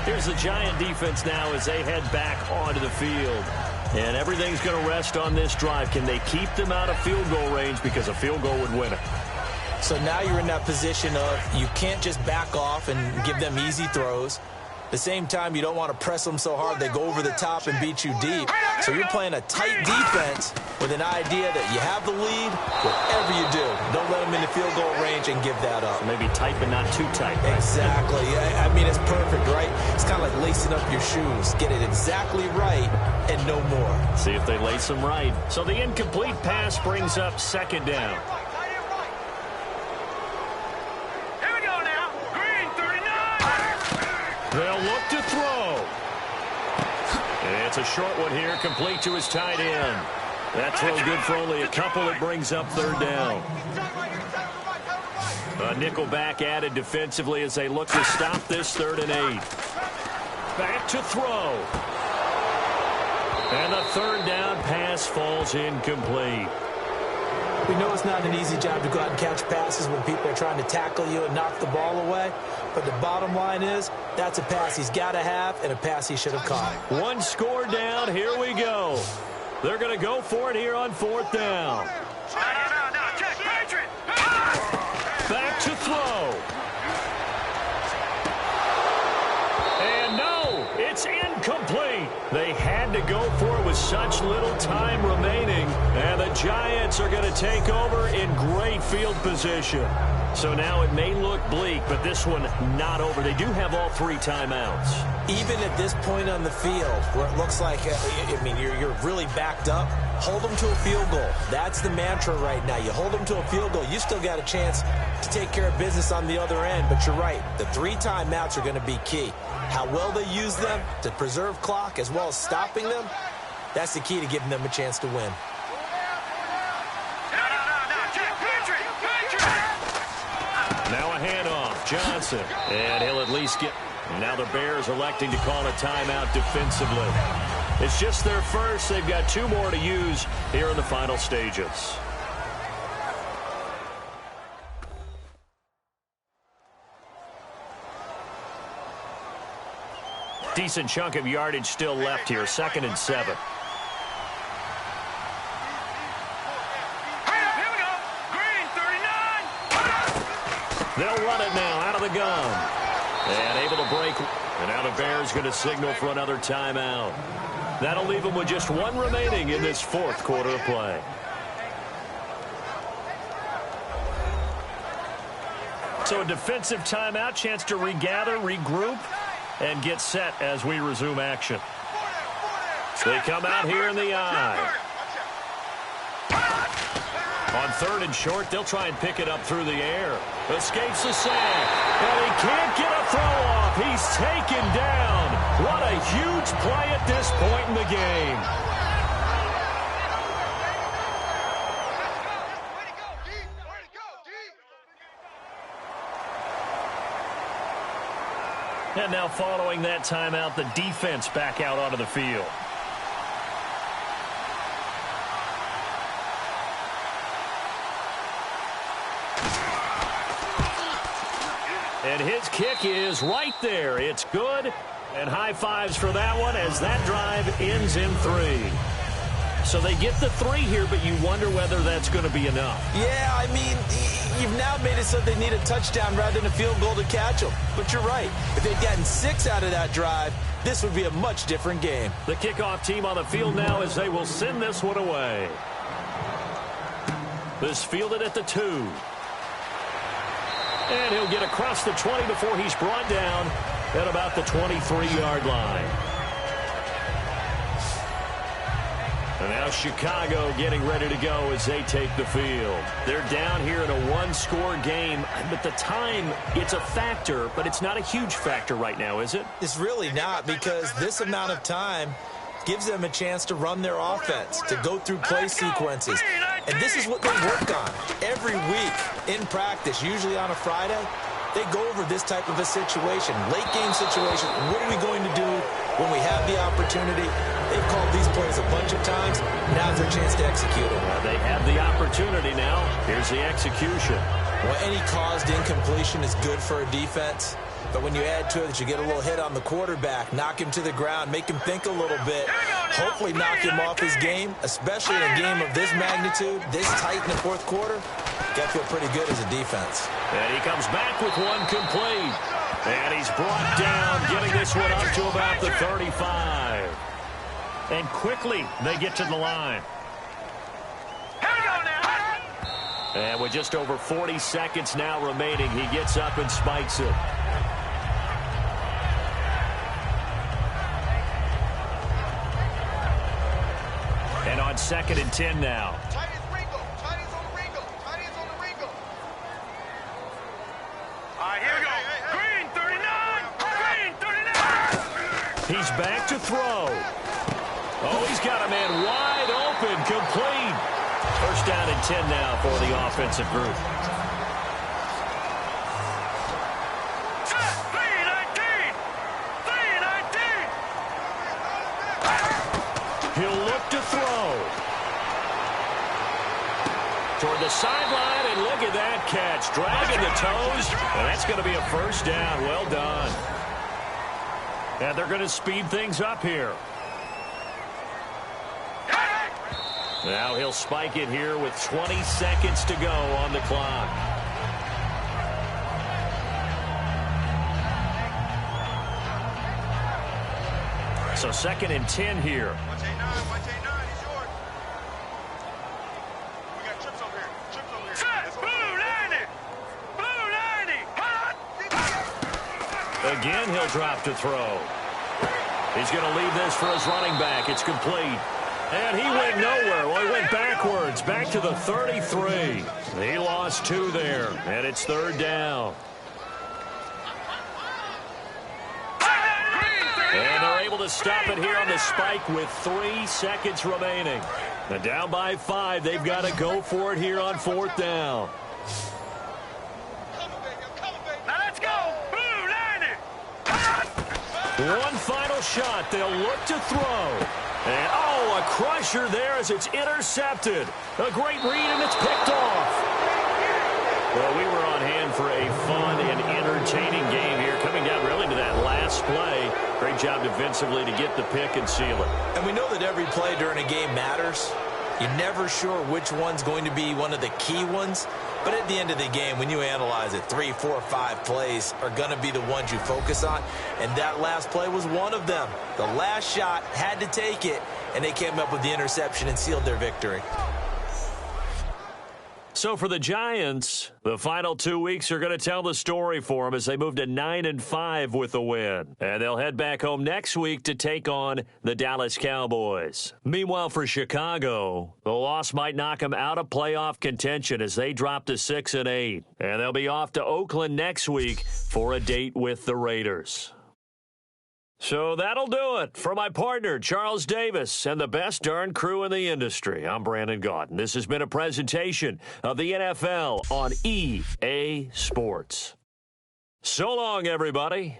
Speaker 2: Here's the Giant defense now as they head back onto the field. And everything's going to rest on this drive. Can they keep them out of field goal range because a field goal would win it?
Speaker 4: So now you're in that position of you can't just back off and give them easy throws. At the same time, you don't want to press them so hard they go over the top and beat you deep. So you're playing a tight defense with an idea that you have the lead. Whatever you do, don't let them in the field goal range and give that up.
Speaker 2: So maybe tight but not too tight. Right?
Speaker 4: Exactly. I mean, it's perfect, right? It's kind of like lacing up your shoes. Get it exactly right and no more.
Speaker 2: See if they lace them right. So the incomplete pass brings up 2nd down. They'll look to throw. It's a short one here, complete to his tight end. That throw good for only a couple. It brings up 3rd down. A nickel back added defensively as they look to stop this 3rd and 8. Back to throw. And the 3rd down pass falls incomplete.
Speaker 4: We know it's not an easy job to go out and catch passes when people are trying to tackle you and knock the ball away. But the bottom line is, that's a pass he's got to have and a pass he should have caught.
Speaker 2: 1 score down. Here we go. They're going to go for it here on 4th down. Back to throw. And no, it's incomplete. They had to go for it with such little time remaining. And the Giants are going to take over in great field position. So now it may look bleak, but this one not over. They do have all 3 timeouts.
Speaker 4: Even at this point on the field, where it looks like, you're really backed up, hold them to a field goal. That's the mantra right now. You hold them to a field goal. You still got a chance to take care of business on the other end, but you're right. The 3 timeouts are going to be key. How well they use them to preserve clock as well as stopping them, that's the key to giving them a chance to win.
Speaker 2: Now a handoff, Johnson, and he'll at least get... Now the Bears electing to call a timeout defensively. It's just their first. They've got 2 more to use here in the final stages. Decent chunk of yardage still left here, 2nd and 7. They'll run it now out of the gun. And able to break. And now the Bears going to signal for another timeout. That'll leave them with just 1 remaining in this 4th quarter of play. So a defensive timeout, chance to regather, regroup, and get set as we resume action. They come out here in the eye. On 3rd and short, they'll try and pick it up through the air. Escapes the sack. And he can't get a throw off. He's taken down. What a huge play at this point in the game. And now following that timeout, the defense back out onto the field. And his kick is right there. It's good. And high fives for that one as that drive ends in 3. So they get the 3 here, but you wonder whether that's going to be enough.
Speaker 4: Yeah, I mean, you've now made it so they need a touchdown rather than a field goal to catch them. But you're right. If they'd gotten 6 out of that drive, this would be a much different game.
Speaker 2: The kickoff team on the field now as they will send this one away. This fielded at the 2. And he'll get across the 20 before he's brought down at about the 23-yard line. And now Chicago getting ready to go as they take the field. They're down here in a one-score game. At the time, it's a factor, but it's not a huge factor right now, is it?
Speaker 4: It's really not, because this amount of time gives them a chance to run their offense, to go through play sequences. And this is what they work on every week in practice, usually on a Friday. They go over this type of a situation, late game situation. What are we going to do when we have the opportunity? They've called these plays a bunch of times. Now's their chance to execute them.
Speaker 2: They have the opportunity now. Here's the execution.
Speaker 4: Well, any caused incompletion is good for a defense. But when you add to it that you get a little hit on the quarterback, knock him to the ground, make him think a little bit, hopefully knock him off his game, especially in a game of this magnitude, this tight in the fourth quarter, got to feel pretty good as a defense.
Speaker 2: And he comes back with one complete. And he's brought down, getting this one up to about the 35. And quickly they get to the line. And with just over 40 seconds now remaining, he gets up and spikes it. And on 2nd and 10 now. He's back to throw. Oh, he's got a man wide open, complete. First down and 10 now for the offensive group. He'll look to throw. Toward the sideline, and look at that catch. Dragging the toes, and that's going to be a first down. Well done. And they're going to speed things up here. Now he'll spike it here with 20 seconds to go on the clock. So 2nd and 10 here. Again, he'll drop to throw. He's going to leave this for his running back. It's complete. And he went nowhere. Well, he went backwards, back to the 33. He lost 2 there, and it's 3rd down. And they're able to stop it here on the spike with 3 seconds remaining. And down by 5, they've got to go for it here on 4th down. One final shot. They'll look to throw. And, oh, a crusher there as it's intercepted. A great read, and it's picked off. Well, we were on hand for a fun and entertaining game here, coming down really to that last play. Great job defensively to get the pick and seal it.
Speaker 4: And we know that every play during a game matters. You're never sure which one's going to be one of the key ones. But at the end of the game, when you analyze it, 3, 4, 5 plays are going to be the ones you focus on. And that last play was one of them. The last shot had to take it, and they came up with the interception and sealed their victory.
Speaker 2: So for the Giants, the final 2 weeks are going to tell the story for them as they move to 9-5 with a win. And they'll head back home next week to take on the Dallas Cowboys. Meanwhile, for Chicago, the loss might knock them out of playoff contention as they drop to 6-8. And they'll be off to Oakland next week for a date with the Raiders. So that'll do it. For my partner, Charles Davis, and the best darn crew in the industry, I'm Brandon Gaudin. This has been a presentation of the NFL on EA Sports. So long, everybody.